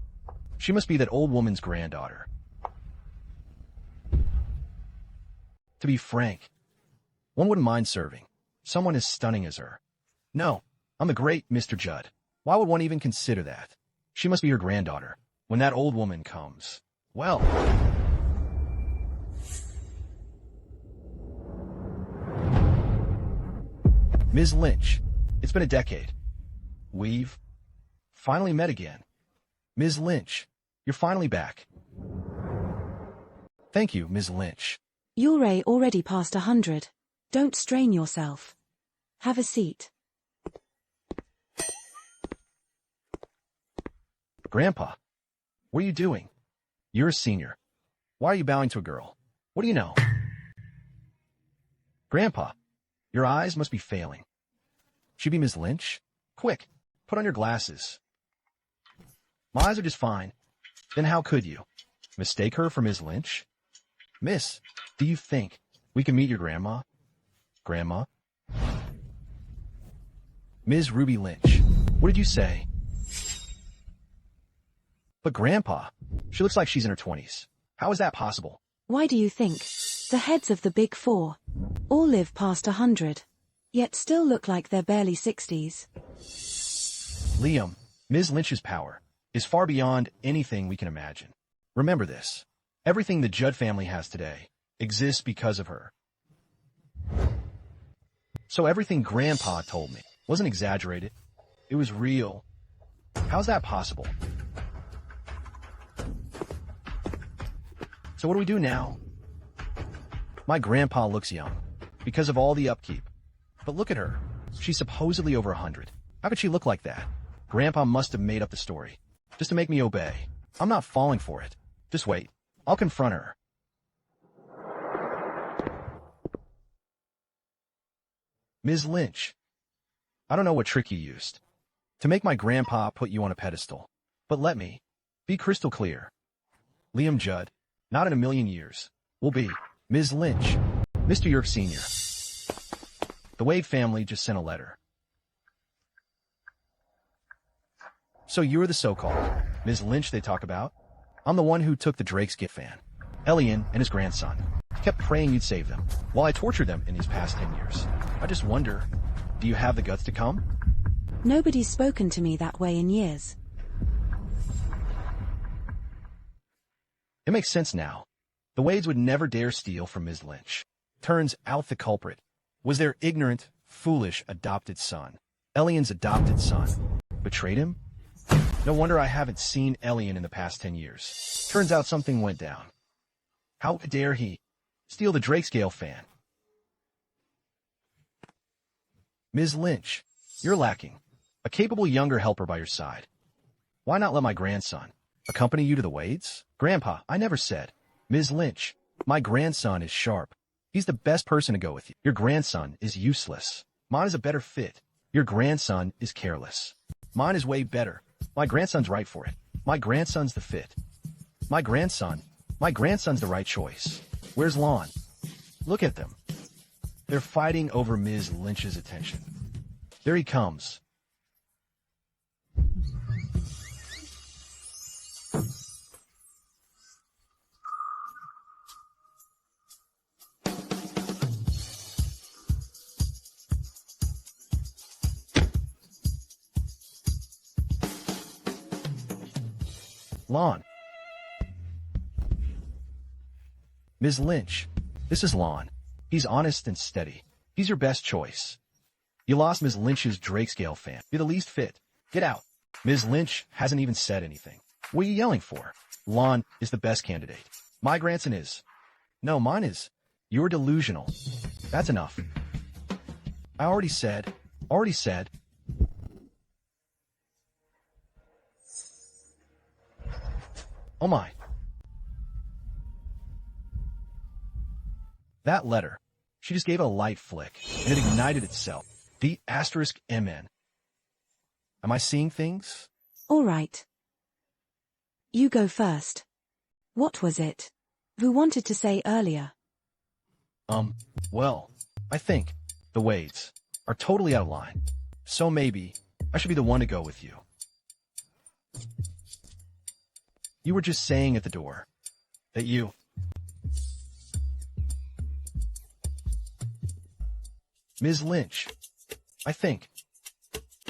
She must be that old woman's granddaughter. To be frank, one wouldn't mind serving someone as stunning as her. No, I'm the great Mr. Judd. Why would one even consider that? She must be her granddaughter. When that old woman comes, well... Ms. Lynch, it's been a decade. We've finally met again. Ms. Lynch, you're finally back. Thank you, Ms. Lynch. Your ray already passed 100. Don't strain yourself. Have a seat. Grandpa, what are you doing? You're a senior. Why are you bowing to a girl? What do you know? Grandpa, your eyes must be failing. She be Ms. Lynch? Quick, put on your glasses. My eyes are just fine. Then how could you? Mistake her for Ms. Lynch? Miss, do you think we can meet your grandma? Grandma? Ms. Ruby Lynch, what did you say? But Grandpa, she looks like she's in her 20s. How is that possible? Why do you think? The heads of the big four all live past 100, yet still look like they're barely 60s. Liam, Ms. Lynch's power is far beyond anything we can imagine. Remember this. Everything the Judd family has today exists because of her. So everything Grandpa told me wasn't exaggerated. It was real. How's that possible? So what do we do now? My grandpa looks young because of all the upkeep. But look at her. She's supposedly over 100. How could she look like that? Grandpa must have made up the story just to make me obey. I'm not falling for it. Just wait. I'll confront her. Ms. Lynch, I don't know what trick you used to make my grandpa put you on a pedestal, but let me be crystal clear. Liam Judd, not in a million years, will be Ms. Lynch, Mr. York Sr. The Wade family just sent a letter. So you're the so-called Ms. Lynch they talk about? I'm the one who took the Drake's gift fan, Elian and his grandson. Kept praying you'd save them, while I tortured them in these past 10 years. I just wonder, do you have the guts to come? Nobody's spoken to me that way in years. It makes sense now. The Wades would never dare steal from Ms. Lynch. Turns out the culprit was their ignorant, foolish adopted son. Elian's adopted son. Betrayed him? No wonder I haven't seen Elian in the past 10 years. Turns out something went down. How dare he steal the Drakescale fan? Ms. Lynch, you're lacking a capable younger helper by your side. Why not let my grandson accompany you to the Wades? Grandpa, I never said. Ms. Lynch, my grandson is sharp. He's the best person to go with you. Your grandson is useless. Mine is a better fit. Your grandson is careless. Mine is way better. My grandson's right for it. My grandson's the fit. My grandson's the right choice. Where's Lon? Look at them. They're fighting over Ms. Lynch's attention. There he comes. Lon. Ms. Lynch, this is Lon. He's honest and steady. He's your best choice. You lost Ms. Lynch's Drakescale fan. You're the least fit. Get out. Ms. Lynch hasn't even said anything. What are you yelling for? Lon is the best candidate. My grandson is. No, mine is. You're delusional. That's enough. I already said. Oh my. That letter, she just gave it a light flick, and it ignited itself. The asterisk MN. Am I seeing things? All right. You go first. What was it? Who wanted to say earlier? Well, I think the Wades are totally out of line. So maybe I should be the one to go with you. You were just saying at the door that you... Ms. Lynch, I think,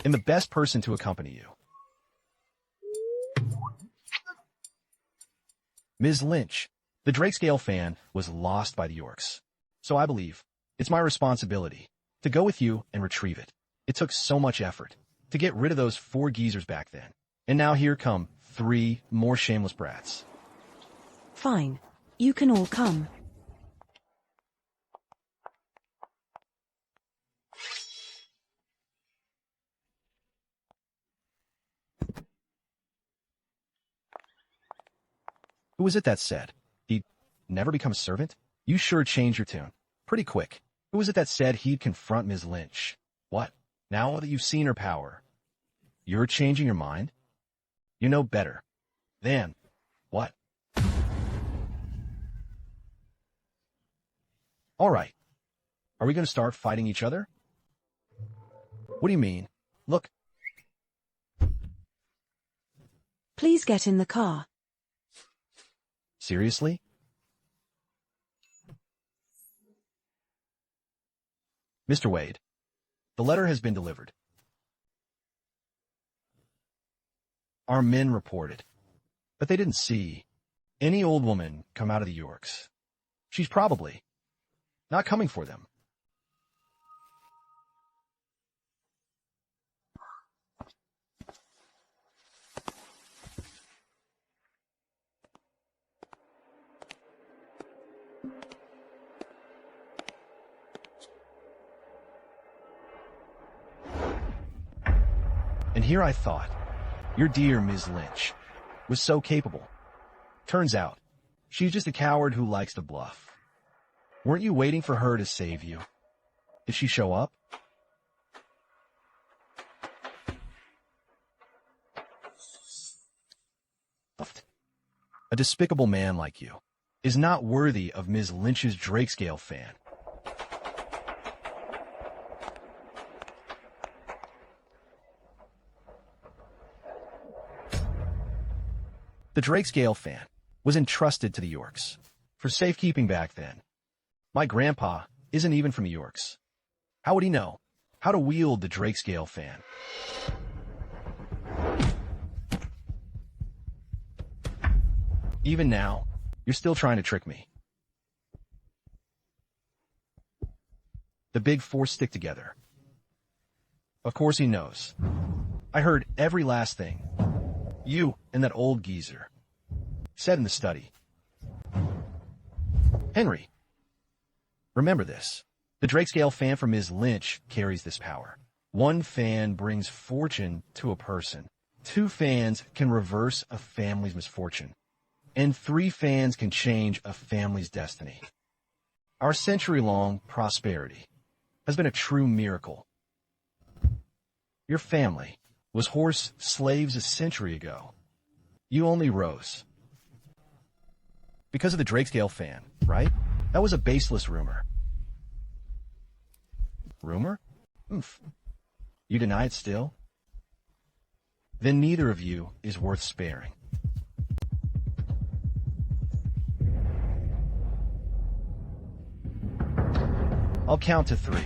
am the best person to accompany you. Ms. Lynch, the Drakescale fan was lost by the Yorks. So I believe it's my responsibility to go with you and retrieve it. It took so much effort to get rid of those 4 geezers back then. And now here come 3 more shameless brats. Fine. You can all come. Who was it that said he'd never become a servant? You sure changed your tune. Pretty quick. Who was it that said he'd confront Ms. Lynch? What? Now that you've seen her power, you're changing your mind? You know better. Then, what? All right. Are we going to start fighting each other? What do you mean? Look. Please get in the car. Seriously? Mr. Wade, the letter has been delivered. Our men reported, but they didn't see any old woman come out of the Yorks. She's probably not coming for them. And here I thought, your dear Ms. Lynch was so capable. Turns out, she's just a coward who likes to bluff. Weren't you waiting for her to save you? Did she show up? A despicable man like you is not worthy of Ms. Lynch's Drakescale fan. The Drakescale fan was entrusted to the Yorks for safekeeping back then. My grandpa isn't even from the Yorks. How would he know how to wield the Drakescale fan? Even now, you're still trying to trick me. The big four stick together. Of course he knows. I heard every last thing you and that old geezer said in the study. Henry, remember this. The Drakescale fan from Ms. Lynch carries this power. One fan brings fortune to a person. 2 fans can reverse a family's misfortune. And 3 fans can change a family's destiny. Our century-long prosperity has been a true miracle. Your family was horse slaves a century ago. You only rose because of the Drakescale fan, right? That was a baseless rumor. Rumor? Oof. You deny it still? Then neither of you is worth sparing. I'll count to 3.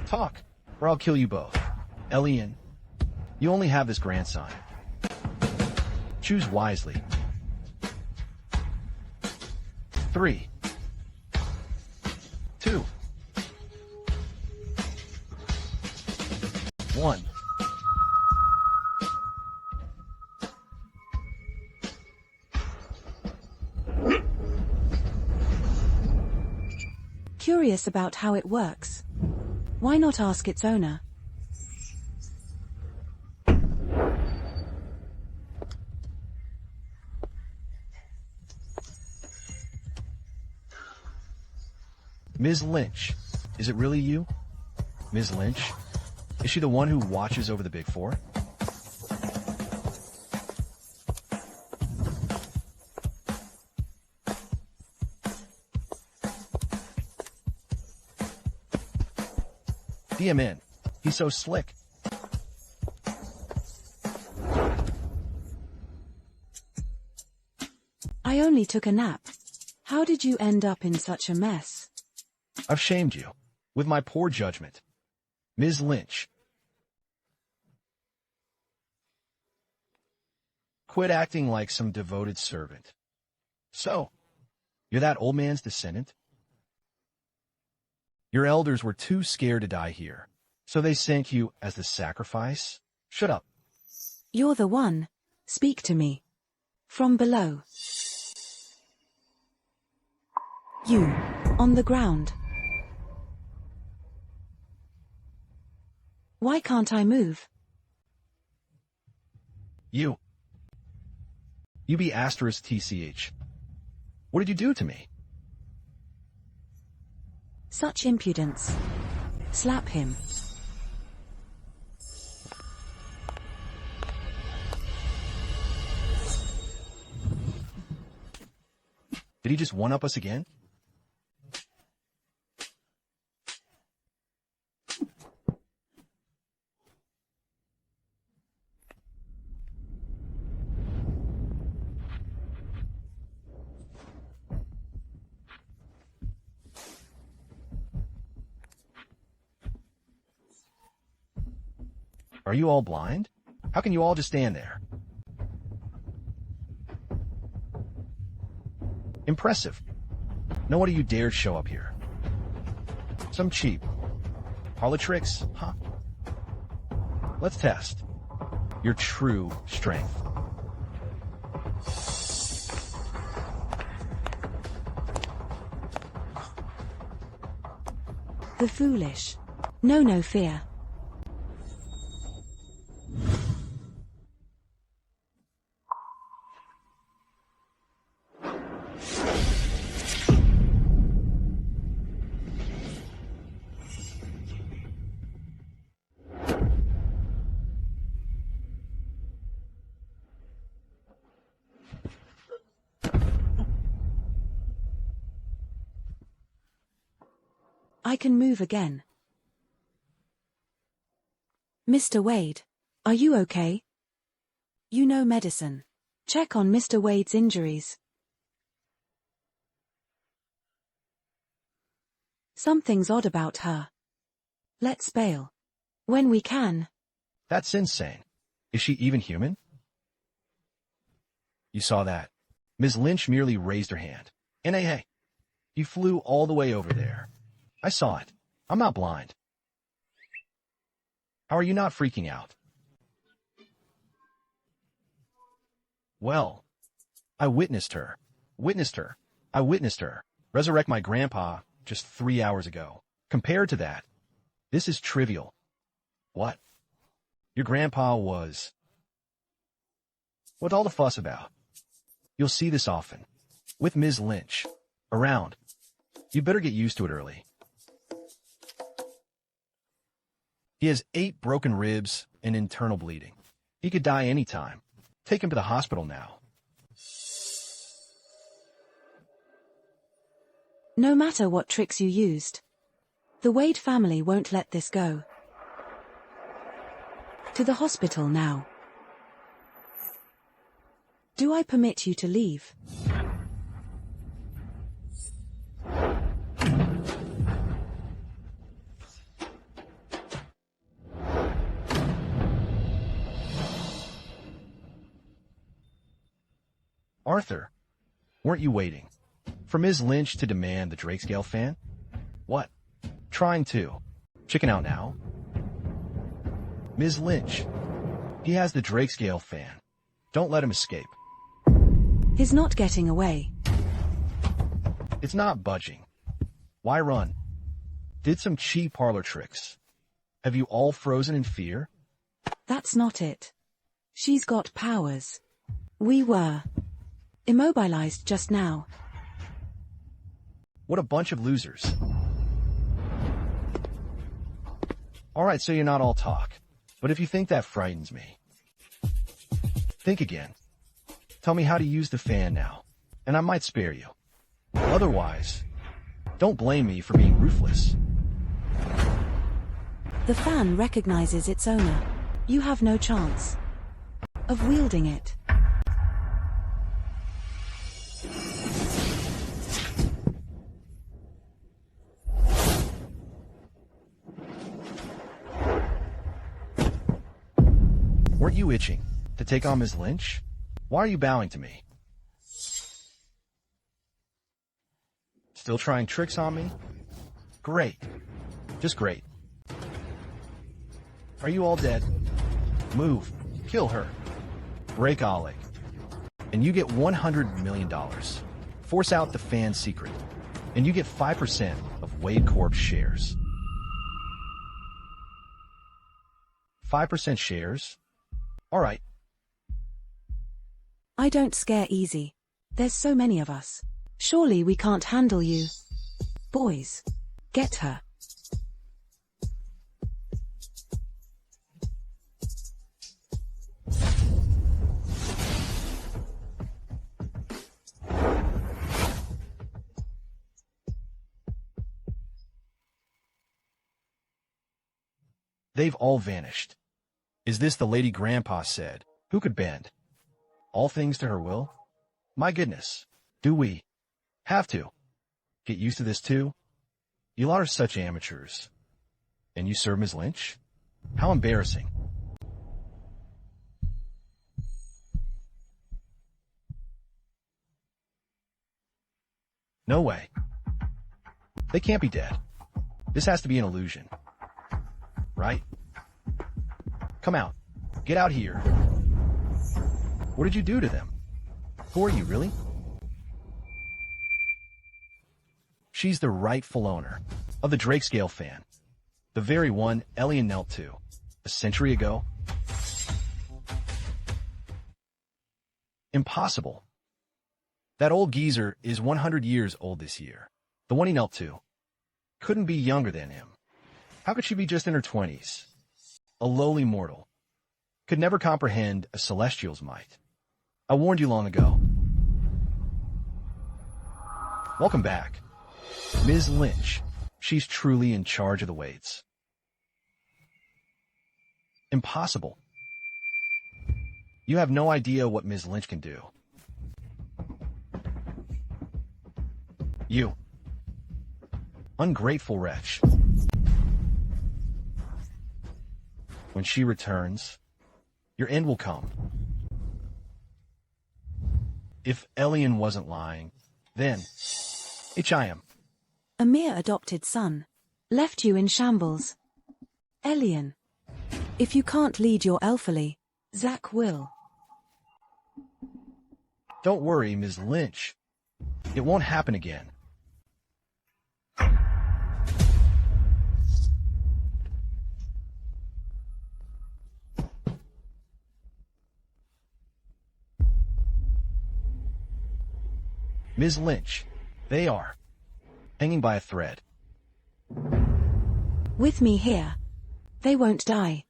Talk, or I'll kill you both. Elian, you only have this grandson. Choose wisely. 3, 2, 1. Curious about how it works. Why not ask its owner? Ms. Lynch, is it really you? Ms. Lynch? Is she the one who watches over the Big Four? DM, he's so slick. I only took a nap. How did you end up in such a mess? I've shamed you with my poor judgment. Ms. Lynch, quit acting like some devoted servant. So, you're that old man's descendant? Your elders were too scared to die here, so they sent you as the sacrifice? Shut up. You're the one. Speak to me. From below. You, on the ground. Why can't I move? You be asterisk TCH. What did you do to me? Such impudence. Slap him. Did he just one-up us again? Are you all blind? How can you all just stand there? Impressive. No one of you dared show up here. Some cheap parlor tricks, huh? Let's test your true strength. The foolish. No fear. I can move again. Mr. Wade, are you okay? You know medicine. Check on Mr. Wade's injuries. Something's odd about her. Let's bail. When we can. That's insane. Is she even human? You saw that. Ms. Lynch merely raised her hand. And hey, you flew all the way over there. I saw it. I'm not blind. How are you not freaking out? Well, I witnessed her. I witnessed her resurrect my grandpa just 3 hours ago. Compared to that, this is trivial. What? Your grandpa was... What's all the fuss about? You'll see this often. With Ms. Lynch. Around. You better get used to it early. He has 8 broken ribs and internal bleeding. He could die anytime. Take him to the hospital now. No matter what tricks you used, the Wade family won't let this go. To the hospital now. Do I permit you to leave? Arthur, weren't you waiting for Ms. Lynch to demand the Drakescale fan? What? Trying to chicken out now? Ms. Lynch, he has the Drakescale fan. Don't let him escape. He's not getting away. It's not budging. Why run? Did some cheap parlor tricks. Have you all frozen in fear? That's not it. She's got powers. We were immobilized just now. What a bunch of losers. Alright, so you're not all talk. But if you think that frightens me, think again. Tell me how to use the fan now, and I might spare you. Otherwise, don't blame me for being ruthless. The fan recognizes its owner. You have no chance of wielding it. Weren't you itching to take on Ms. Lynch? Why are you bowing to me? Still trying tricks on me? Great. Just great. Are you all dead? Move. Kill her. Break Oleg. And you get $100 million. Force out the fan secret. and you get 5% of Wade Corp's shares. 5% shares? All right. I don't scare easy. There's so many of us. Surely we can't handle you. Boys, get her. They've all vanished. Is this the lady Grandpa said? Who could bend all things to her will? My goodness, do we have to get used to this too? You lot are such amateurs. And you serve Ms. Lynch? How embarrassing. No way. They can't be dead. This has to be an illusion. Right? Come out. Get out here. What did you do to them? Who are you, really? She's the rightful owner of the Drakescale fan. The very one Elian knelt to a century ago. Impossible. That old geezer is 100 years old this year. The one he knelt to couldn't be younger than him. How could she be just in her 20s? A lowly mortal could never comprehend a celestial's might. I warned you long ago. Welcome back. Ms. Lynch. She's truly in charge of the Wades. Impossible. You have no idea what Ms. Lynch can do. You. Ungrateful wretch. When she returns, your end will come. If Elian wasn't lying, then H.I.M. A mere adopted son. Left you in shambles. Elian. If you can't lead your elfily, Zach will. Don't worry, Ms. Lynch. It won't happen again. Ms. Lynch, they are hanging by a thread. With me here, they won't die.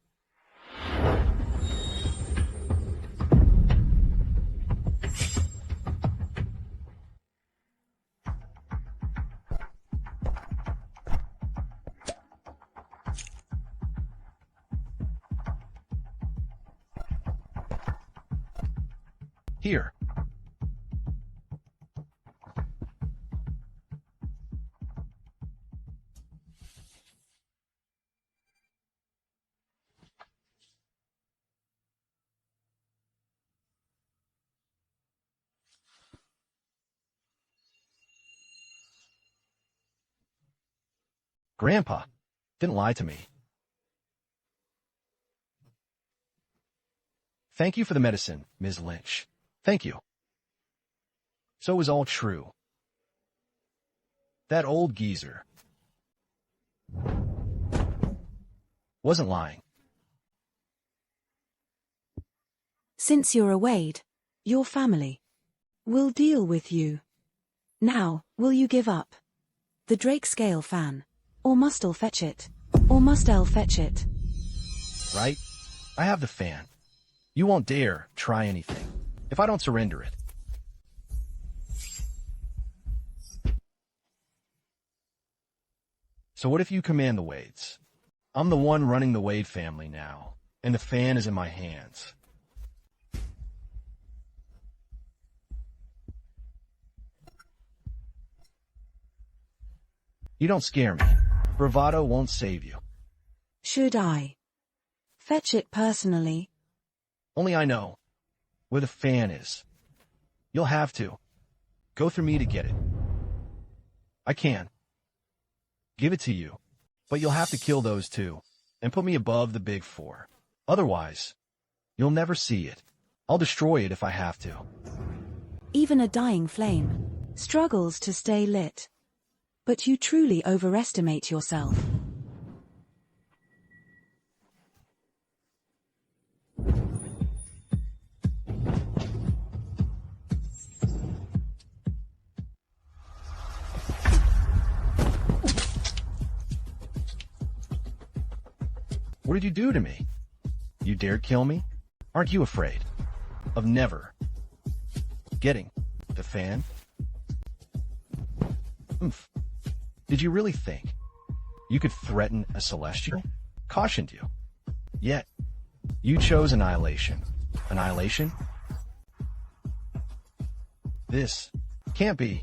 Here. Grandpa didn't lie to me. Thank you for the medicine, Ms. Lynch. Thank you. So it was all true. That old geezer wasn't lying. Since you're a Wade, your family will deal with you. Now, will you give up? The Drakescale fan. Or must I fetch it? Or must I fetch it? Right? I have the fan. You won't dare try anything if I don't surrender it. So what if you command the Wades? I'm the one running the Wade family now, and the fan is in my hands. You don't scare me. Bravado won't save you. Should I fetch it personally? Only I know where the fan is. You'll have to go through me to get it. I can give it to you, but you'll have to kill those two and put me above the big four. Otherwise, you'll never see it. I'll destroy it if I have to. Even a dying flame struggles to stay lit. But you truly overestimate yourself. What did you do to me? You dared kill me? Aren't you afraid of never getting the fan? Oomph. Did you really think you could threaten a celestial? Cautioned you. Yet, you chose annihilation. Annihilation? This can't be.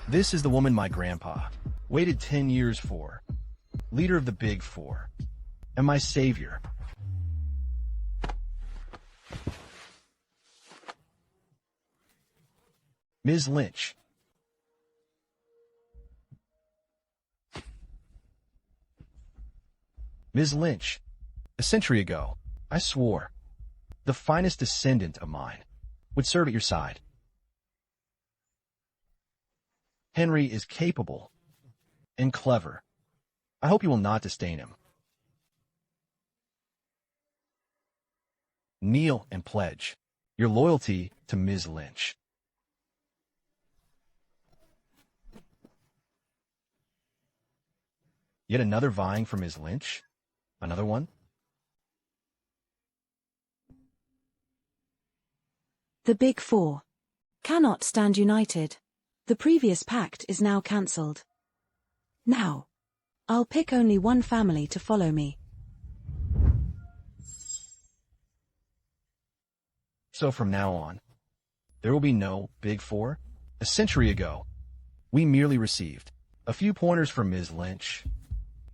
This is the woman my grandpa waited 10 years for, leader of the Big Four, and my savior. Ms. Lynch. Ms. Lynch, a century ago, I swore the finest descendant of mine would serve at your side. Henry is capable and clever. I hope you will not disdain him. Kneel and pledge your loyalty to Ms. Lynch. Yet another vying for Ms. Lynch? Another one? The Big Four cannot stand united. The previous pact is now cancelled. Now, I'll pick only one family to follow me. So from now on, there will be no Big Four? A century ago, we merely received a few pointers from Ms. Lynch,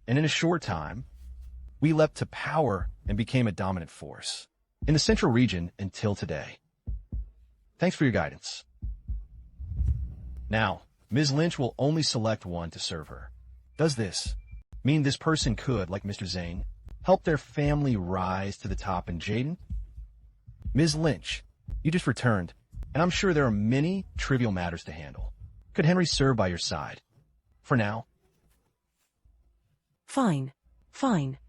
and in a short time, we leapt to power and became a dominant force in the central region until today. Thanks for your guidance. Now, Ms. Lynch will only select one to serve her. Does this mean this person could, like Mr. Zane, help their family rise to the top in Jaden? Ms. Lynch, you just returned, and I'm sure there are many trivial matters to handle. Could Henry serve by your side? For now? Fine. Fine.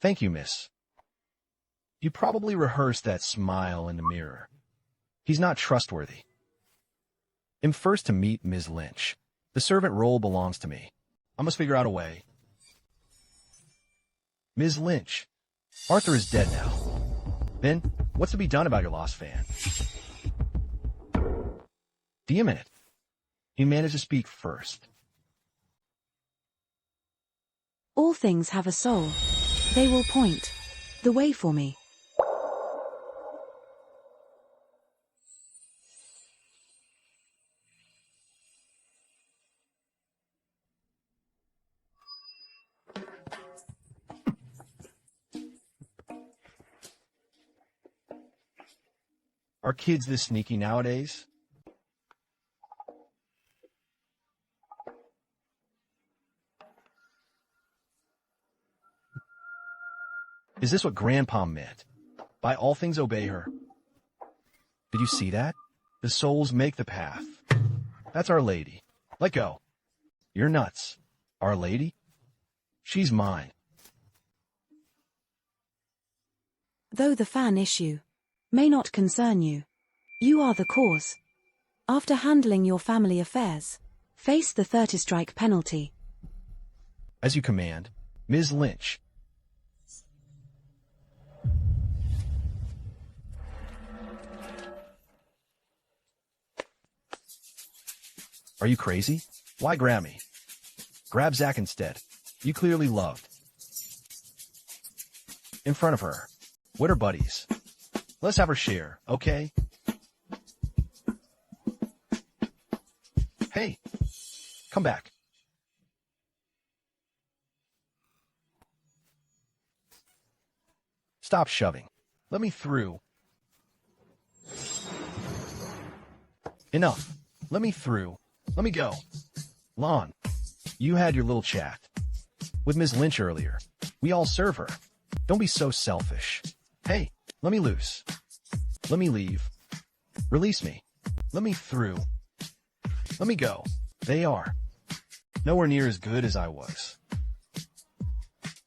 Thank you, miss. You probably rehearsed that smile in the mirror. He's not trustworthy. I'm first to meet Ms. Lynch. The servant role belongs to me. I must figure out a way. Ms. Lynch, Arthur is dead now. Then, what's to be done about your lost fan? Damn it. You managed to speak first. All things have a soul. They will point the way for me. Are kids this sneaky nowadays? Is this what Grandpa meant? By all things obey her. Did you see that? The souls make the path. That's Our Lady. Let go. You're nuts. Our Lady? She's mine. Though the fan issue may not concern you, you are the cause. After handling your family affairs, face the 30-strike penalty. As you command, Ms. Lynch. Are you crazy? Why grab me? Grab Zach instead. You clearly loved. In front of her. What are buddies? Let's have her share, okay? Hey, come back. Stop shoving. Let me through. Enough. Let me through. Let me go. Lon, you had your little chat with Ms. Lynch earlier. We all serve her. Don't be so selfish. Hey, let me loose. Let me leave. Release me. Let me through. Let me go. They are nowhere near as good as I was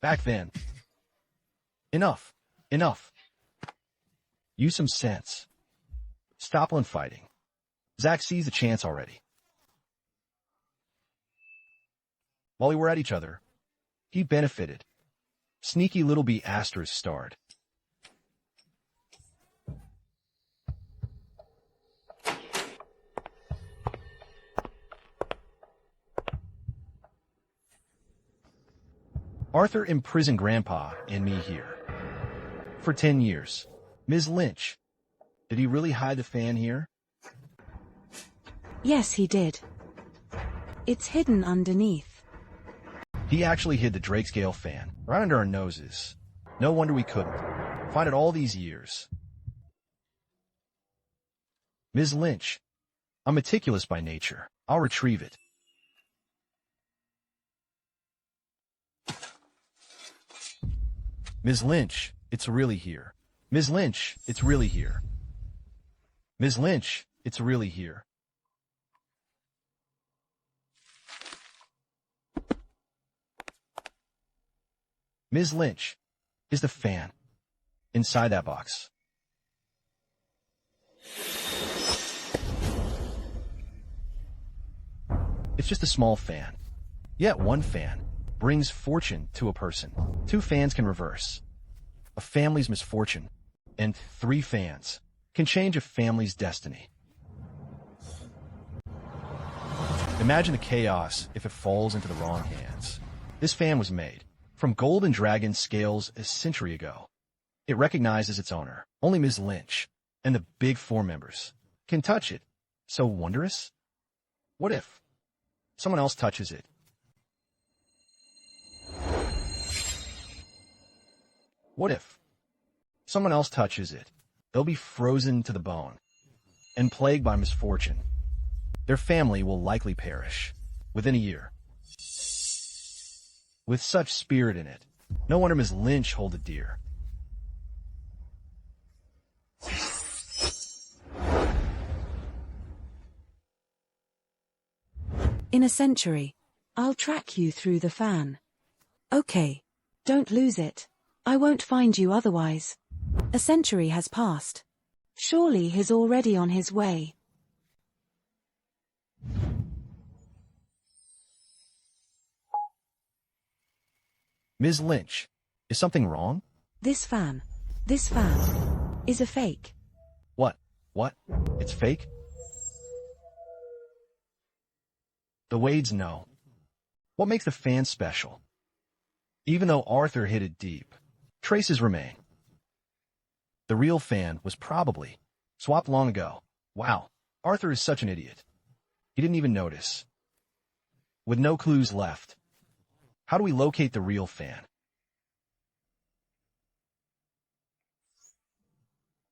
back then. Enough. Enough. Use some sense. Stop on fighting. Zach sees the chance already. While we were at each other, he benefited. Sneaky little B asterisk starred. Arthur imprisoned Grandpa and me here. For 10 years. Ms. Lynch, did he really hide the fan here? Yes, he did. It's hidden underneath. He actually hid the Drakescale fan right under our noses. No wonder we couldn't find it all these years. Ms. Lynch, I'm meticulous by nature. I'll retrieve it. Ms. Lynch, it's really here. Ms. Lynch, it's really here. Ms. Lynch, it's really here. Ms. Lynch, is the fan inside that box? It's just a small fan. Yet one fan brings fortune to a person. 2 fans can reverse a family's misfortune, and 3 fans can change a family's destiny. Imagine the chaos if it falls into the wrong hands. This fan was made from golden dragon scales a century ago. It recognizes its owner. Only Ms. Lynch and the big 4 members can touch it. So wondrous? What if someone else touches it? What if someone else touches it? They'll be frozen to the bone and plagued by misfortune. Their family will likely perish within a year. With such spirit in it, no wonder Ms. Lynch hold it dear. In a century, I'll track you through the fan. Okay, don't lose it. I won't find you otherwise. A century has passed. Surely he's already on his way. Ms. Lynch, is something wrong? This fan is a fake. What? What? It's fake? The Wades know. What makes the fan special? Even though Arthur hid it deep, traces remain. The real fan was probably swapped long ago. Wow, Arthur is such an idiot. He didn't even notice. With no clues left, how do we locate the real fan?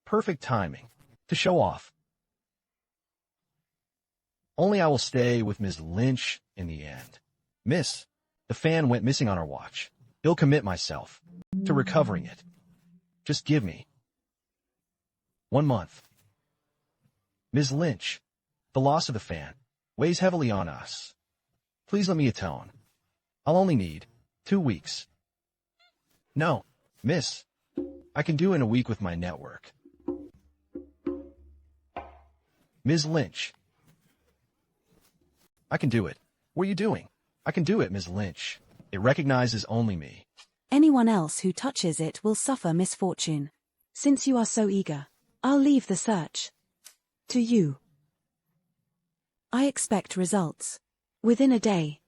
Perfect timing to show off. Only I will stay with Ms. Lynch in the end. Miss, the fan went missing on our watch. I'll commit myself to recovering it. Just give me 1 month. Ms. Lynch, the loss of the fan weighs heavily on us. Please let me atone. I'll only need 2 weeks. No, miss, I can do in a week with my network. Ms. Lynch, I can do it. What are you doing? I can do it, Ms. Lynch. It recognizes only me. Anyone else who touches it will suffer misfortune. Since you are so eager, I'll leave the search to you. I expect results within a day.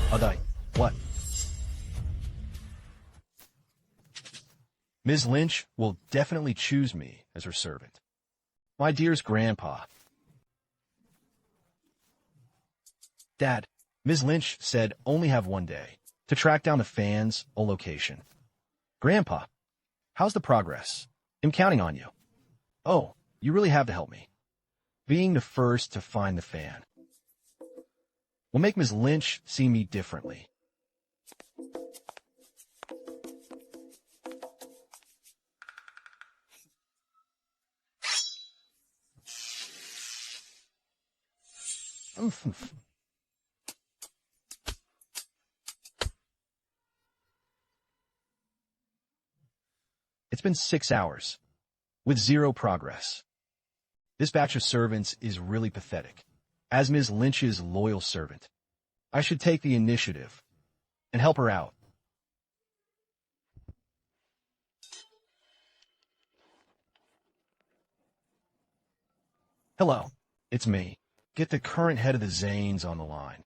Adai, what? Ms. Lynch will definitely choose me as her servant. My dearest grandpa. Dad, Ms. Lynch said only have 1 day to track down the fan's location. Grandpa, how's the progress? I'm counting on you. Oh, you really have to help me. Being the first to find the fan. will make Ms. Lynch see me differently. It's been 6 hours, with zero progress. This batch of servants is really pathetic. As Ms. Lynch's loyal servant, I should take the initiative and help her out. Hello, it's me. Get the current head of the Zanes on the line.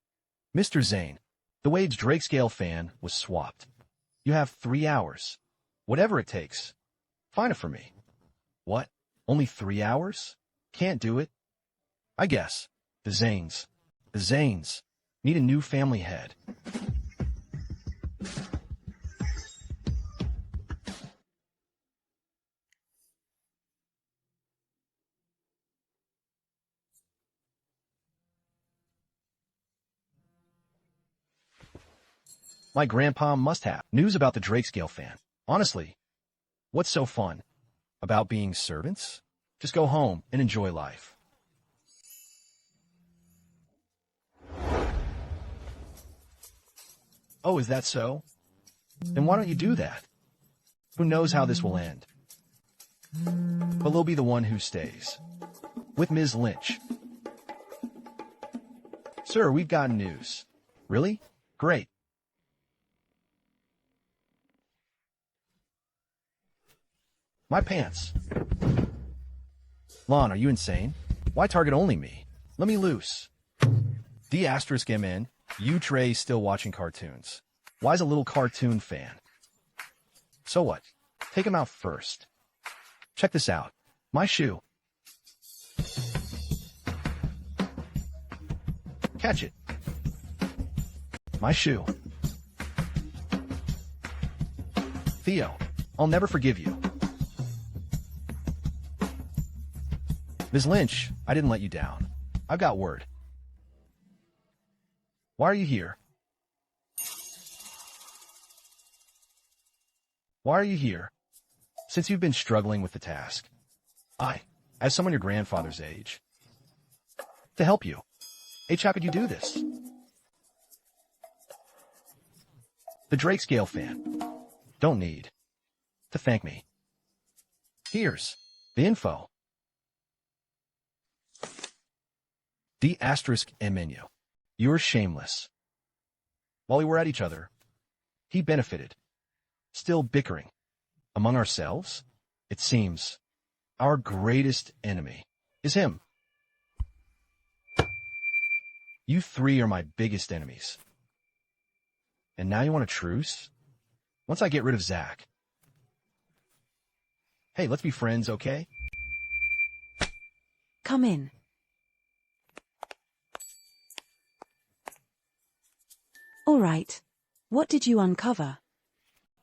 Mr. Zane, the Wade's Drakescale fan was swapped. You have 3 hours. Whatever it takes. Find it for me. What? Only 3 hours? Can't do it. I guess. The Zanes. The Zanes need a new family head. My grandpa must have news about the Drakescale fan. Honestly, what's so fun about being servants? Just go home and enjoy life. Oh, is that so? Then why don't you do that? Who knows how this will end? But he'll be the one who stays. With Ms. Lynch. Sir, we've got news. Really? Great. My pants. Lon, are you insane? Why target only me? Let me loose. D*MN, you Trey still watching cartoons. Why's a little cartoon fan? So what? Take him out first. Check this out. My shoe. Catch it. My shoe. Theo, I'll never forgive you. Ms. Lynch, I didn't let you down. I've got word. Why are you here? Why are you here? Since you've been struggling with the task. As someone your grandfather's age. To help you. H, how could you do this? The Drakescale fan. Don't need to thank me. Here's the info. D*MN. You're shameless. While we were at each other, he benefited. Still bickering. Among ourselves, it seems, our greatest enemy is him. You three are my biggest enemies. And now you want a truce? Once I get rid of Zach. Hey, let's be friends, okay? Come in. All right. What did you uncover?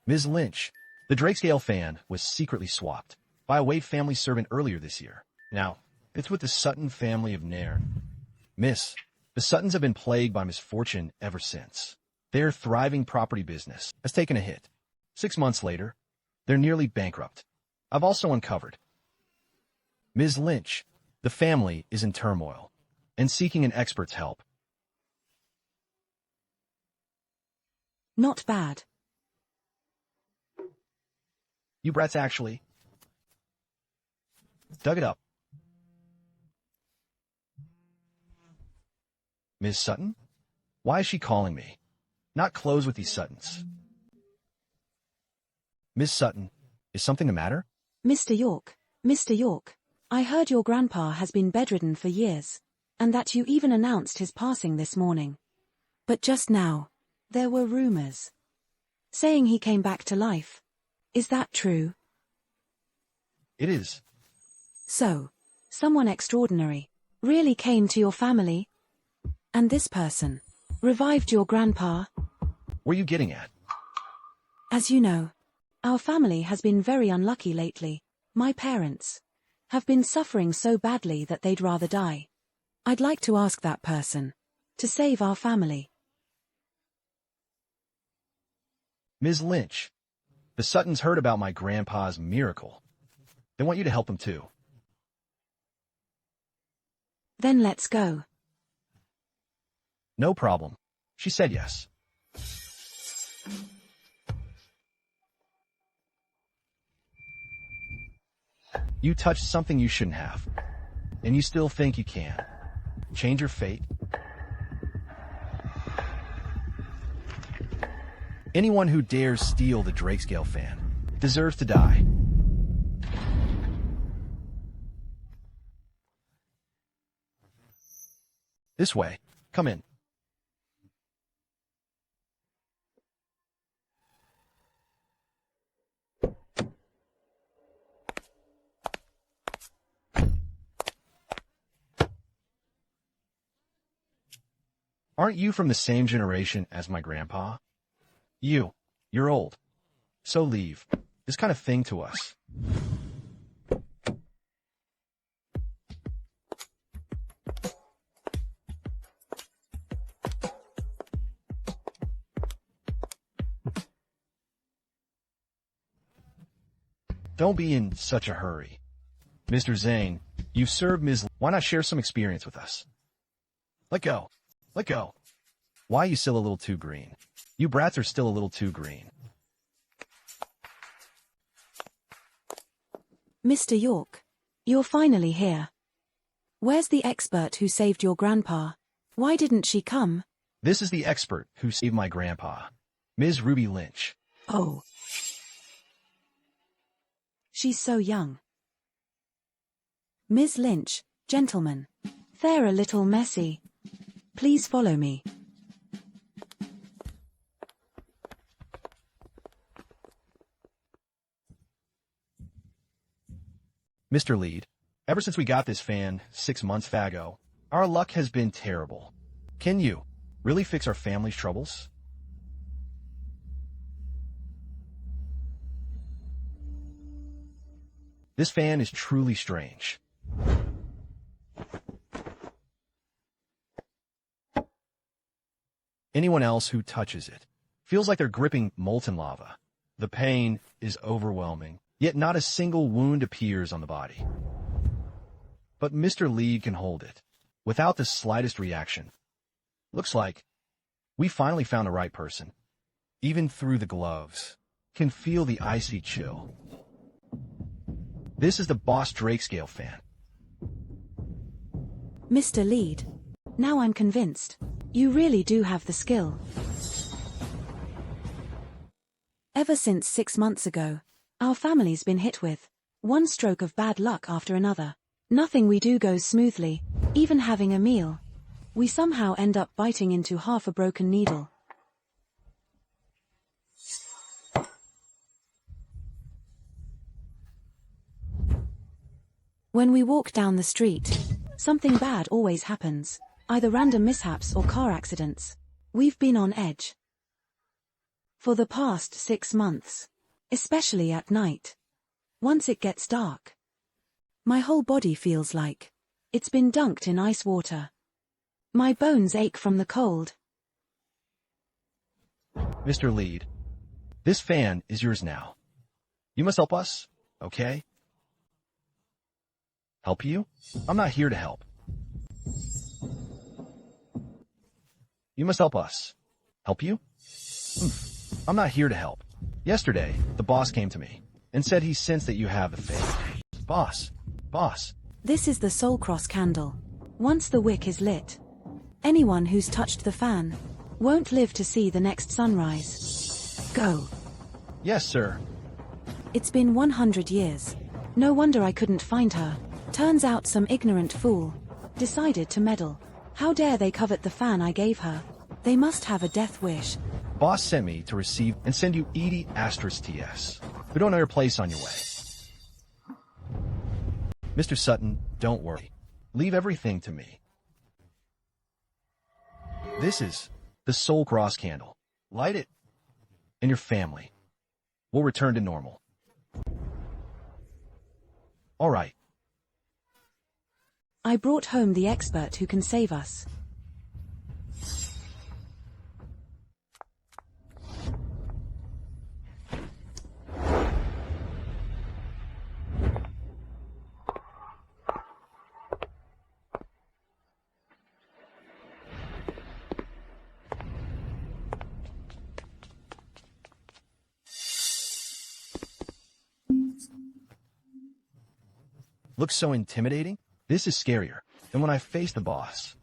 Ms. Lynch, the Drakescale fan, was secretly swapped by a Wade family servant earlier this year. Now, it's with the Sutton family of Nairn. Miss, the Suttons have been plagued by misfortune ever since. Their thriving property business has taken a hit. 6 months later, they're nearly bankrupt. I've also uncovered. Ms. Lynch, the family is in turmoil and seeking an expert's help. Not bad. You brats actually dug it up. Ms. Sutton? Why is she calling me? Not close with these Suttons. Miss Sutton, is something the matter? Mr. York, I heard your grandpa has been bedridden for years, and that you even announced his passing this morning. But just now, there were rumors saying he came back to life. Is that true? It is. So, someone extraordinary really came to your family? And this person revived your grandpa? Where are you getting at? As you know, our family has been very unlucky lately. My parents have been suffering so badly that they'd rather die. I'd like to ask that person To save our family. Ms. Lynch, the Suttons heard about my grandpa's miracle. They want you to help him too. Then let's go. No problem. She said yes. You touched something you shouldn't have. And you still think you can. Change your fate? Anyone who dares steal the Drakescale fan deserves to die. This way. Come in. Aren't you from the same generation as my grandpa? You're old. So leave. This kind of thing to us. Don't be in such a hurry. Mr. Zane, you've served Ms. Why not share some experience with us? Let go. Let go. Why are you still a little too green? You brats are still a little too green. Mr. York, you're finally here. Where's the expert who saved your grandpa? Why didn't she come? This is the expert who saved my grandpa, Ms. Ruby Lynch. Oh. She's so young. Ms. Lynch, gentlemen. They're a little messy. Please follow me. Mr. Lead, ever since we got this fan 6 months ago, our luck has been terrible. Can you really fix our family's troubles? This fan is truly strange. Anyone else who touches it feels like they're gripping molten lava. The pain is overwhelming, yet not a single wound appears on the body. But Mr. Lead can hold it, without the slightest reaction. Looks like we finally found the right person. Even through the gloves, can feel the icy chill. This is the Boss Drakescale fan. Mr. Lead, now I'm convinced. You really do have the skill. Ever since 6 months ago, our family's been hit with one stroke of bad luck after another. Nothing we do goes smoothly, even having a meal. We somehow end up biting into half a broken needle. When we walk down the street, something bad always happens, either random mishaps or car accidents. We've been on edge for the past 6 months, especially at night. Once it gets dark, my whole body feels like it's been dunked in ice water. My bones ache from the cold. Mr. Lead, this fan is yours now. You must help us, okay? Help you? I'm not here to help. You must help us. Help you? I'm not here to help. Yesterday, the boss came to me and said he sensed that you have the fan. Boss. This is the Soul Cross candle. Once the wick is lit, anyone who's touched the fan won't live to see the next sunrise. Go. Yes, sir. It's been 100 years. No wonder I couldn't find her. Turns out some ignorant fool decided to meddle. How dare they covet the fan I gave her? They must have a death wish. Boss sent me to receive and send you Edie Astris TS. We don't know your place on your way. Mr. Sutton, don't worry. Leave everything to me. This is the Soul Cross candle. Light it, and your family will return to normal. All right. I brought home the expert who can save us. Looks so intimidating? This is scarier than when I face the boss.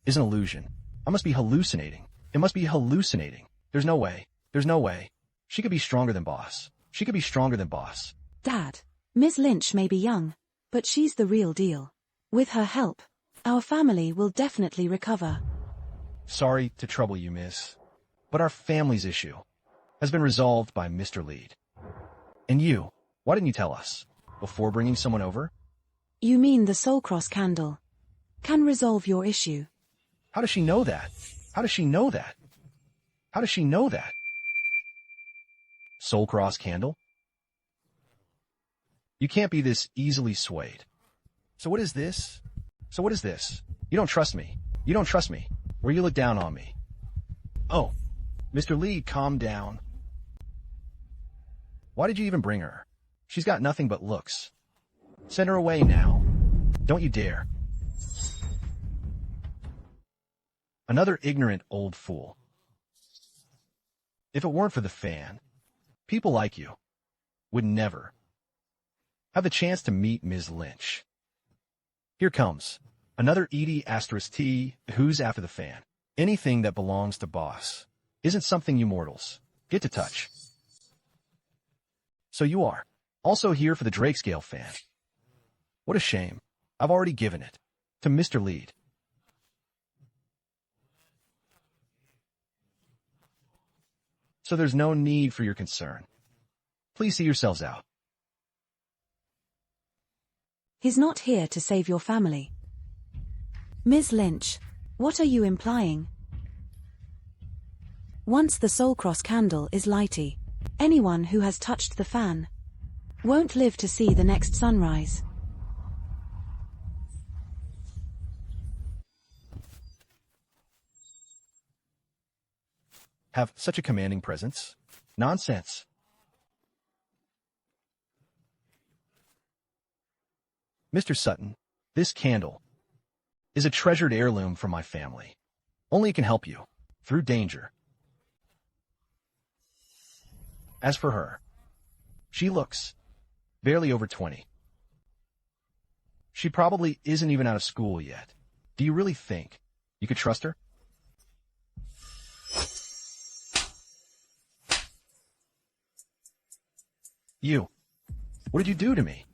Is an illusion. I must be hallucinating. It must be hallucinating. There's no way. There's no way. She could be stronger than boss. She could be stronger than boss. Dad, Ms. Lynch may be young, but she's the real deal. With her help, our family will definitely recover. Sorry to trouble you, miss, but our family's issue has been resolved by Mr. Lead. And you, why didn't you tell us before bringing someone over? You mean the Soul Cross candle can resolve your issue? How does she know that? How does she know that? How does she know that? Soul Cross candle? You can't be this easily swayed. So what is this? So what is this? You don't trust me. You don't trust me. Or you look down on me. Oh, Mr. Lee, calm down. Why did you even bring her? She's got nothing but looks. Send her away now. Don't you dare. Another ignorant old fool. If it weren't for the fan, people like you would never have the chance to meet Ms. Lynch. Here comes another ED*T. Who's after the fan? Anything that belongs to boss isn't something you mortals get to touch. So you are also here for the Drakescale fan. What a shame. I've already given it to Mr. Lead. So there's no need for your concern. Please see yourselves out. He's not here to save your family. Ms. Lynch, what are you implying? Once the Soul Cross candle is lighty, anyone who has touched the fan won't live to see the next sunrise. Have such a commanding presence? Nonsense. Mr. Sutton, this candle is a treasured heirloom from my family. Only it can help you through danger. As for her, she looks barely over 20. She probably isn't even out of school yet. Do you really think you could trust her? You, what did you do to me?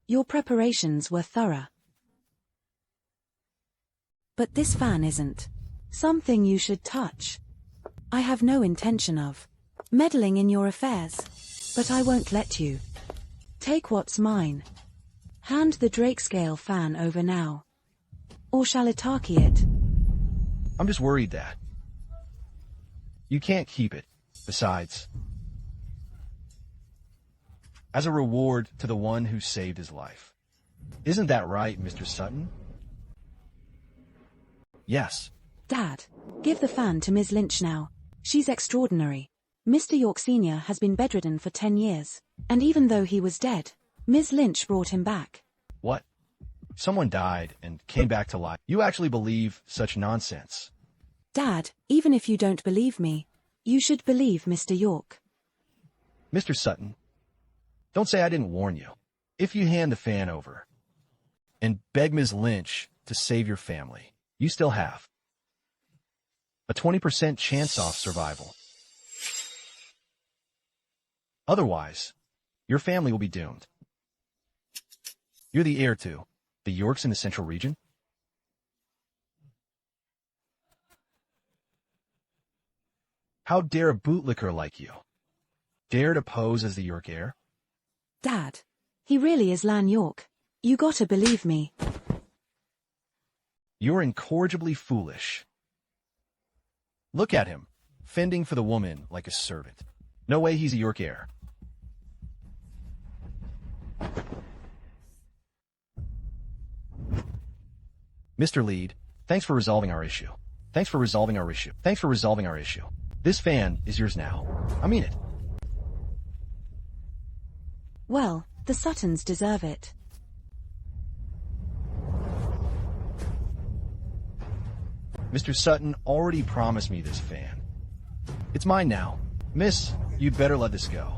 Your preparations were thorough. But this fan isn't something you should touch. I have no intention of meddling in your affairs, but I won't let you. Take what's mine. Hand the Drakescale fan over now. Or shall Itaki it? I'm just worried that you can't keep it. Besides, as a reward to the one who saved his life. Isn't that right, Mr. Sutton? Yes. Dad, give the fan to Ms. Lynch now. She's extraordinary. Mr. York Sr. has been bedridden for 10 years, and even though he was dead, Ms. Lynch brought him back. What? Someone died and came back to life. You actually believe such nonsense? Dad, even if you don't believe me, you should believe Mr. York. Mr. Sutton, don't say I didn't warn you. If you hand the fan over and beg Ms. Lynch to save your family, you still have a 20% chance off survival. Otherwise, your family will be doomed. You're the heir to the Yorks in the Central Region? How dare a bootlicker like you dare to pose as the York heir? Dad, he really is Lan York. You gotta believe me. You're incorrigibly foolish. Look at him, fending for the woman like a servant. No way he's a York heir. Mr. Lead, thanks for resolving our issue. Thanks for resolving our issue. Thanks for resolving our issue. This fan is yours now. I mean it. Well, the Suttons deserve it. Mr. Sutton already promised me this fan. It's mine now. Miss, you'd better let this go.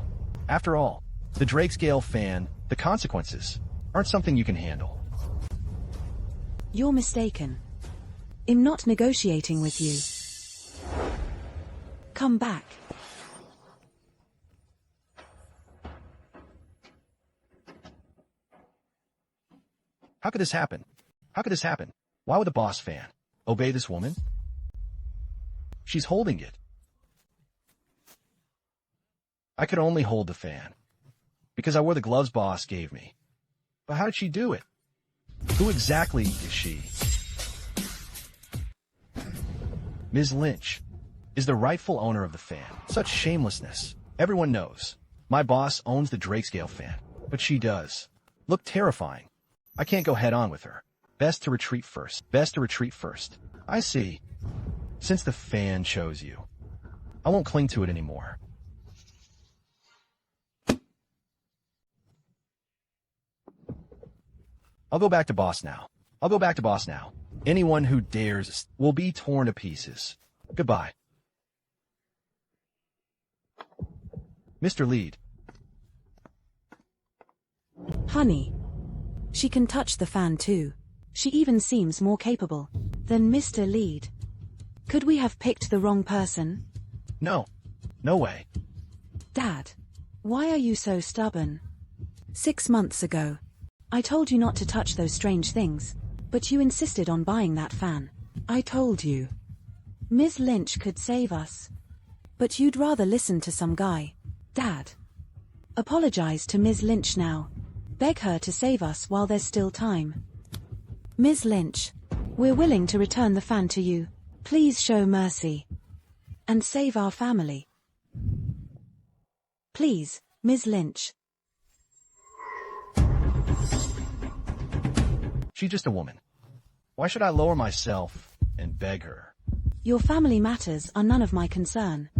After all, the Drakescale fan, the consequences, aren't something you can handle. You're mistaken. I'm not negotiating with you. Come back. How could this happen? How could this happen? Why would the boss fan obey this woman? She's holding it. I could only hold the fan because I wore the gloves boss gave me. But how did she do it? Who exactly is she? Ms. Lynch is the rightful owner of the fan. Such shamelessness. Everyone knows. My boss owns the Drakescale fan, but she does. Look terrifying. I can't go head on with her. Best to retreat first. Best to retreat first. I see. Since the fan chose you, I won't cling to it anymore. I'll go back to boss now. I'll go back to boss now. Anyone who dares will be torn to pieces. Goodbye. Mr. Lead. Honey. She can touch the fan too. She even seems more capable than Mr. Lead. Could we have picked the wrong person? No. No way. Dad, why are you so stubborn? 6 months ago, I told you not to touch those strange things, but you insisted on buying that fan. I told you. Ms. Lynch could save us. But you'd rather listen to some guy. Dad. Apologize to Ms. Lynch now. Beg her to save us while there's still time. Ms. Lynch, we're willing to return the fan to you. Please show mercy. And save our family. Please, Ms. Lynch. She's just a woman. Why should I lower myself and beg her? Your family matters are none of my concern.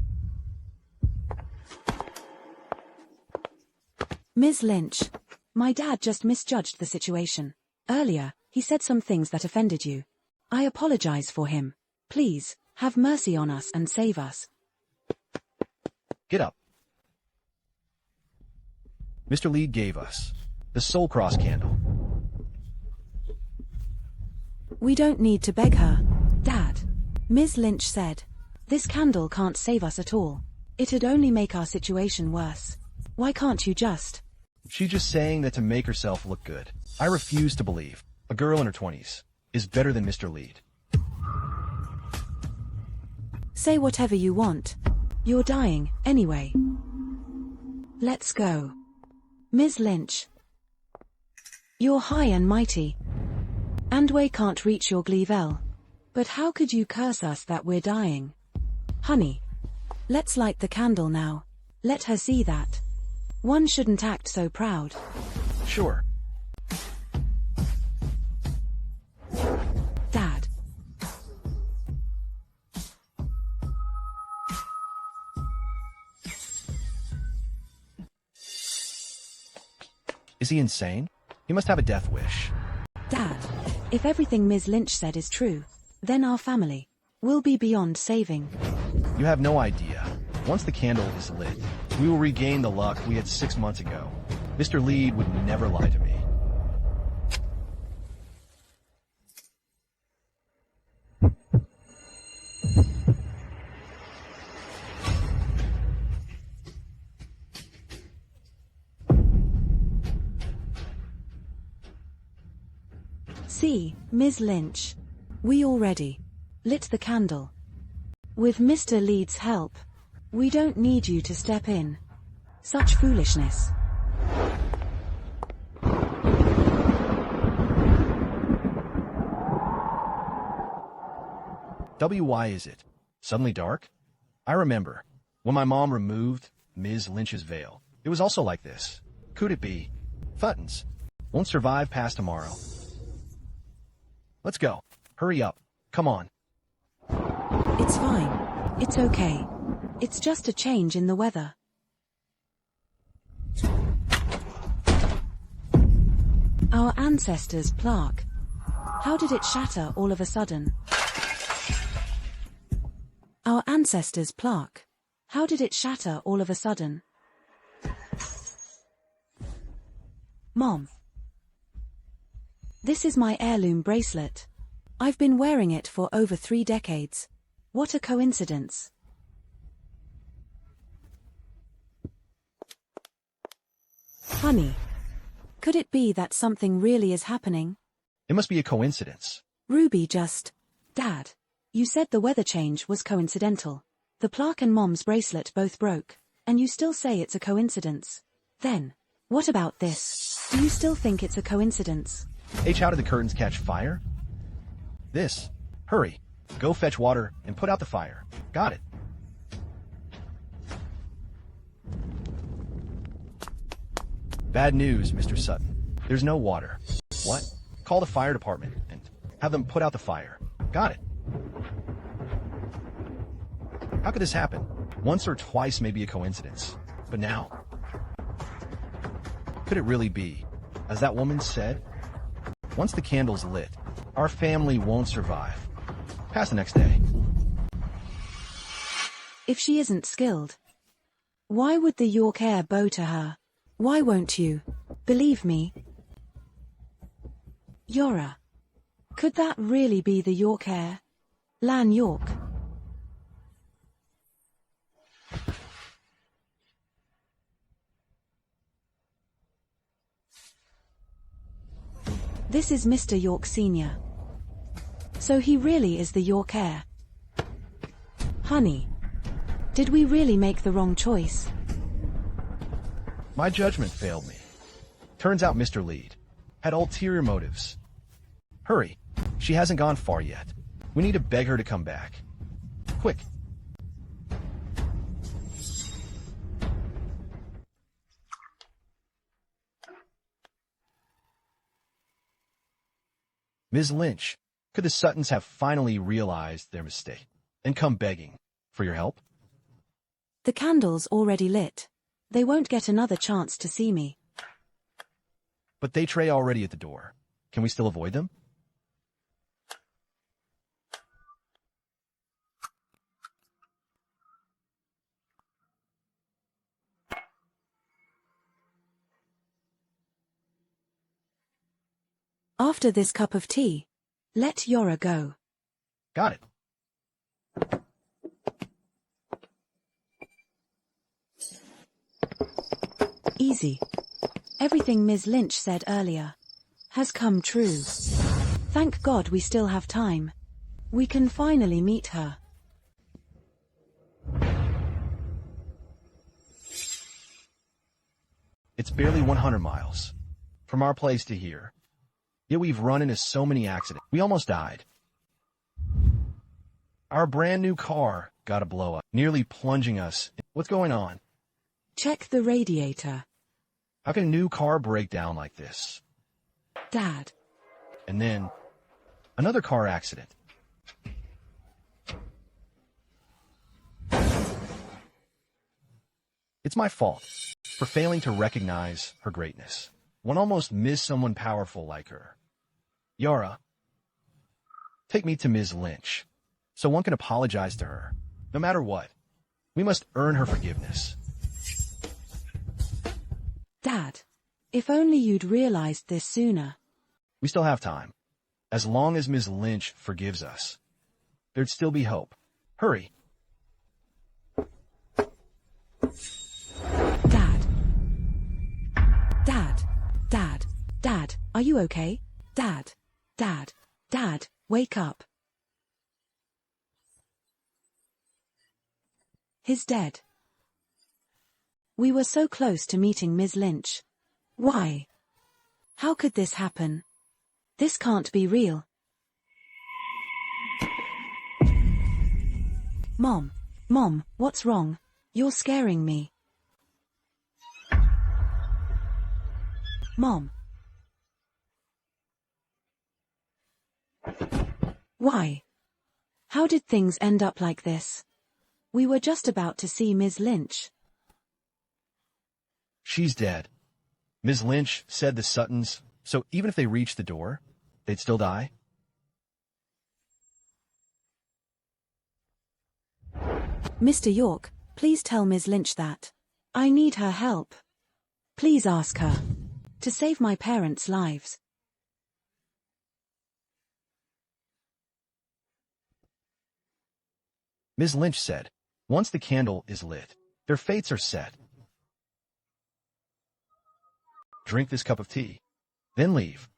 Ms. Lynch, my dad just misjudged the situation. Earlier, he said some things that offended you. I apologize for him. Please, have mercy on us and save us. Get up. Mr. Lead gave us the Soul Cross candle. We don't need to beg her, Dad. Ms. Lynch said, this candle can't save us at all. It'd only make our situation worse. Why can't you just? She's just saying that to make herself look good. I refuse to believe a girl in her 20s is better than Mr. Lead. Say whatever you want. You're dying, anyway. Let's go. Ms. Lynch. You're high and mighty. And we can't reach your Glevel. But how could you curse us that we're dying? Honey. Let's light the candle now. Let her see that. One shouldn't act so proud. Sure. Dad. Is he insane? He must have a death wish. Dad, if everything Ms. Lynch said is true, then our family will be beyond saving. You have no idea. Once the candle is lit, we will regain the luck we had 6 months ago. Mr. Lead would never lie to me. See, Ms. Lynch. We already lit the candle. With Mr. Lead's help, we don't need you to step in. Such foolishness. Why is it suddenly dark? I remember when my mom removed Ms. Lynch's veil. It was also like this. Could it be? Futtons won't survive past tomorrow. Let's go. Hurry up. Come on. It's fine. It's okay. It's just a change in the weather. Our ancestors' plaque. How did it shatter all of a sudden? Our ancestors' plaque. How did it shatter all of a sudden? Mom. This is my heirloom bracelet. I've been wearing it for over 3 decades. What a coincidence. Honey. Could it be that something really is happening? It must be a coincidence. Ruby just... Dad. You said the weather change was coincidental. The plaque and Mom's bracelet both broke, and you still say it's a coincidence. Then, what about this? Do you still think it's a coincidence? H, how did the curtains catch fire? This. Hurry. Go fetch water and put out the fire. Got it. Bad news, Mr. Sutton. There's no water. What? Call the fire department and have them put out the fire. Got it. How could this happen? Once or twice may be a coincidence, but now? Could it really be, as that woman said? Once the candle's lit, our family won't survive. Past the next day. If she isn't skilled, why would the York heir bow to her? Why won't you believe me? Yora. Could that really be the York heir? Lan York. This is Mr. York Sr. So he really is the York heir. Honey. Did we really make the wrong choice? My judgment failed me. Turns out Mr. Lead had ulterior motives. Hurry. She hasn't gone far yet. We need to beg her to come back. Quick. Ms. Lynch, could the Suttons have finally realized their mistake and come begging for your help? The candle's already lit. They won't get another chance to see me. But they tray already at the door. Can we still avoid them? After this cup of tea, let Yora go. Got it. Easy. Everything Ms. Lynch said earlier has come true. Thank God we still have time. We can finally meet her. It's barely 100 miles from our place to here. Yet we've run into so many accidents. We almost died. Our brand new car got a blow up, nearly plunging us. What's going on? Check the radiator. How can a new car break down like this? Dad. And then, another car accident. It's my fault for failing to recognize her greatness. One almost missed someone powerful like her. Yara, take me to Ms. Lynch, so one can apologize to her. No matter what, we must earn her forgiveness. Dad, if only you'd realized this sooner. We still have time. As long as Ms. Lynch forgives us, there'd still be hope. Hurry. Dad. Dad. Dad. Dad, are you okay? Dad. Dad. Dad, wake up. He's dead. We were so close to meeting Ms. Lynch. Why? How could this happen? This can't be real. Mom. Mom, what's wrong? You're scaring me. Mom. Why? How did things end up like this? We were just about to see Ms. Lynch. She's dead. Ms. Lynch said the Suttons, so even if they reached the door, they'd still die? Mr. York, Please tell Ms. Lynch that. I need her help. Please ask her. To save my parents' lives. Ms. Lynch said, once the candle is lit, their fates are set. Drink this cup of tea, then leave.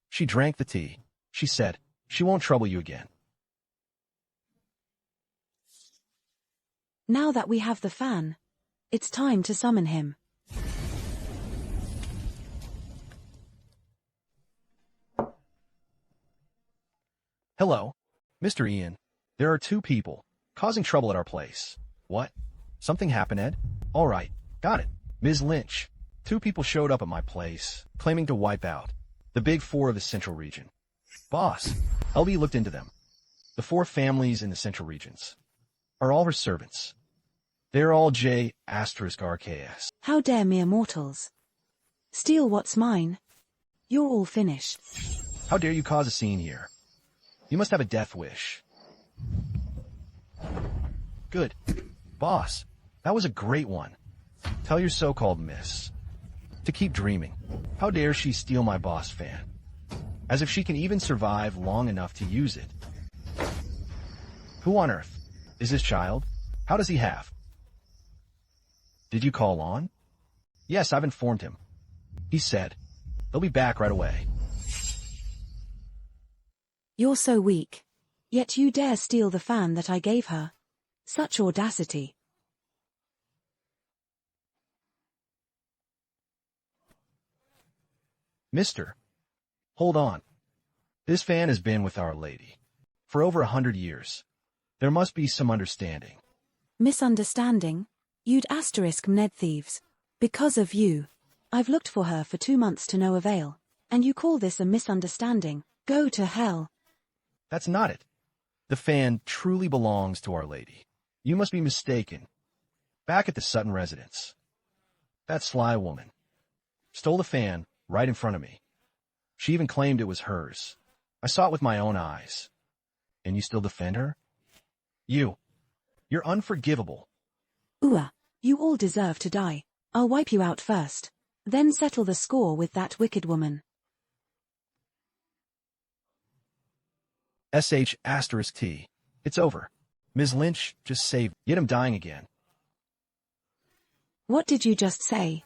She drank the tea. She said, she won't trouble you again. Now that we have the fan, it's time to summon him. Hello, Mr. Ian. There are two people causing trouble at our place. What? Something happened, Ed? All right, got it. Ms. Lynch. Two people showed up at my place, claiming to wipe out the big four of the Central Region. Boss, LB looked into them. The four families in the Central Regions are all her servants. They're all J*RKS. How dare mere mortals steal what's mine? You're all finished. How dare you cause a scene here? You must have a death wish. Good. Boss, that was a great one. Tell your so-called miss to keep dreaming. How dare she steal my boss fan? As if she can even survive long enough to use it. Who on earth is this child? How does he have? Did you call on? Yes, I've informed him. He said they'll be back right away. You're so weak. Yet you dare steal the fan that I gave her. Such audacity. Mister, hold on. This fan has been with Our Lady for over 100 years. There must be some understanding. Misunderstanding? You'd asterisk Ned thieves. Because of you. I've looked for her for 2 months to no avail. And you call this a misunderstanding? Go to hell. That's not it. The fan truly belongs to Our Lady. You must be mistaken. Back at the Sutton residence, that sly woman stole the fan right in front of me. She even claimed it was hers. I saw it with my own eyes. And you still defend her? You're unforgivable. You all deserve to die. I'll wipe you out first. Then settle the score with that wicked woman. **T. It's over. Ms. Lynch just saved. Yet I'm dying again. What did you just say?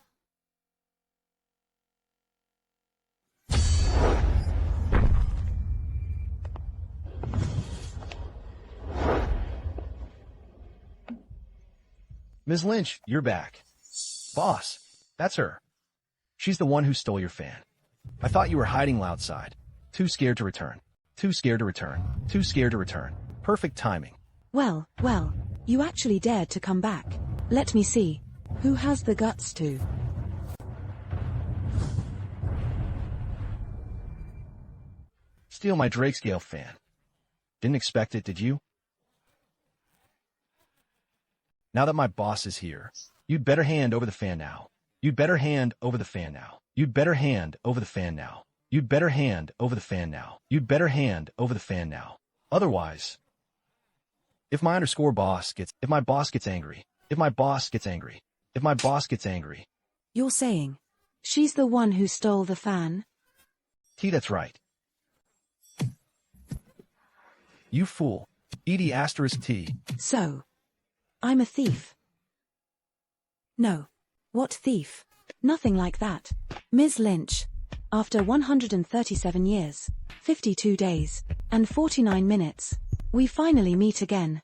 Ms. Lynch, you're back. Boss, that's her. She's the one who stole your fan. I thought you were hiding outside. Too scared to return. Too scared to return. Too scared to return. Perfect timing. Well, you actually dared to come back. Let me see. Who has the guts to? Steal my Drakescale fan. Didn't expect it, did you? Now that my boss is here, you'd better hand over the fan now. You'd better hand over the fan now. You'd better hand over the fan now. You'd better hand over the fan now. You'd better hand over the fan now. Otherwise, if my boss gets angry, if my boss gets angry. You're saying she's the one who stole the fan? That's right. You fool. *T. So, I'm a thief. No. What thief? Nothing like that. Ms. Lynch. After 137 years, 52 days, and 49 minutes, we finally meet again.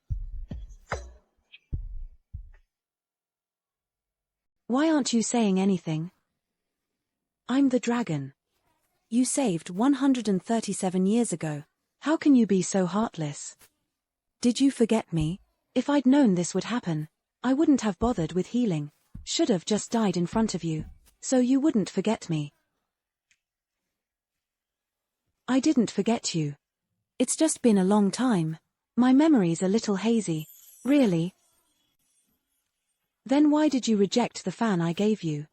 Why aren't you saying anything? I'm the dragon. You saved 137 years ago. How can you be so heartless? Did you forget me? If I'd known this would happen, I wouldn't have bothered with healing. Should have just died in front of you, so you wouldn't forget me. I didn't forget you. It's just been a long time. My memory's a little hazy. Really? Then why did you reject the fan I gave you?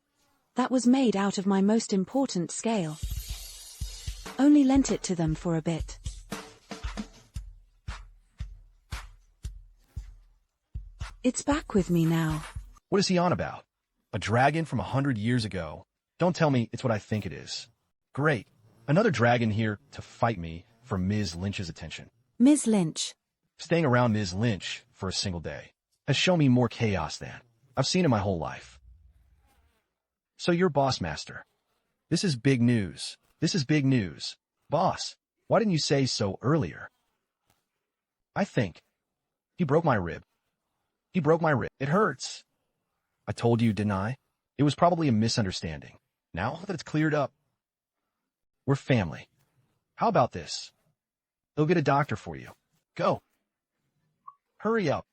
That was made out of my most important scale. Only lent it to them for a bit. It's back with me now. What is he on about? A dragon from 100 years ago? Don't tell me it's what I think it is. Great. Another dragon here to fight me for Ms. Lynch's attention. Ms. Lynch. Staying around Ms. Lynch for a single day has shown me more chaos than I've seen in my whole life. So you're boss master. This is big news. This is big news. Boss, why didn't you say so earlier? I think. He broke my rib. He broke my rib. It hurts. I told you, didn't I? It was probably a misunderstanding. Now that it's cleared up, we're family. How about this? They'll get a doctor for you. Go. Hurry up.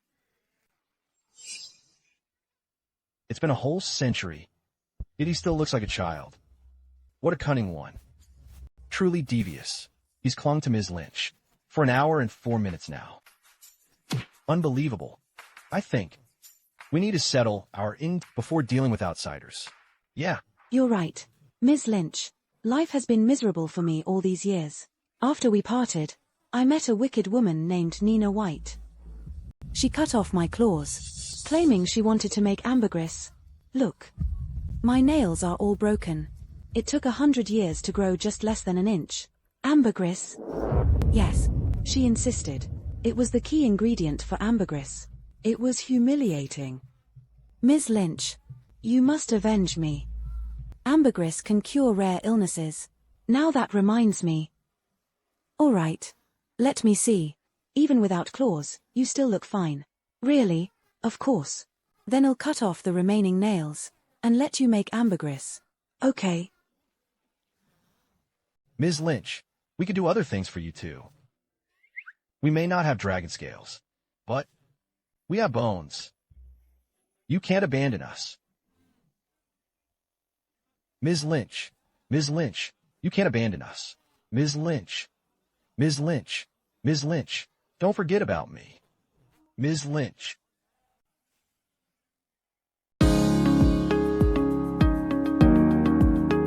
It's been a whole century, yet he still looks like a child. What a cunning one. Truly devious. He's clung to Ms. Lynch for an hour and 4 minutes now. Unbelievable. I think we need to settle our before dealing with outsiders. Yeah. You're right. Ms. Lynch. Life has been miserable for me all these years. After we parted, I met a wicked woman named Nina White. She cut off my claws, claiming she wanted to make ambergris. Look. My nails are all broken. It took 100 years to grow just less than an inch. Ambergris? Yes, she insisted. It was the key ingredient for ambergris. It was humiliating. Ms. Lynch, you must avenge me. Ambergris can cure rare illnesses. Now that reminds me. All right. Let me see. Even without claws, you still look fine. Really? Of course. Then I'll cut off the remaining nails and let you make ambergris. Okay. Ms. Lynch, we could do other things for you too. We may not have dragon scales, but we have bones. You can't abandon us. Ms. Lynch, you can't abandon us. Ms. Lynch, Ms. Lynch, don't forget about me. Ms. Lynch.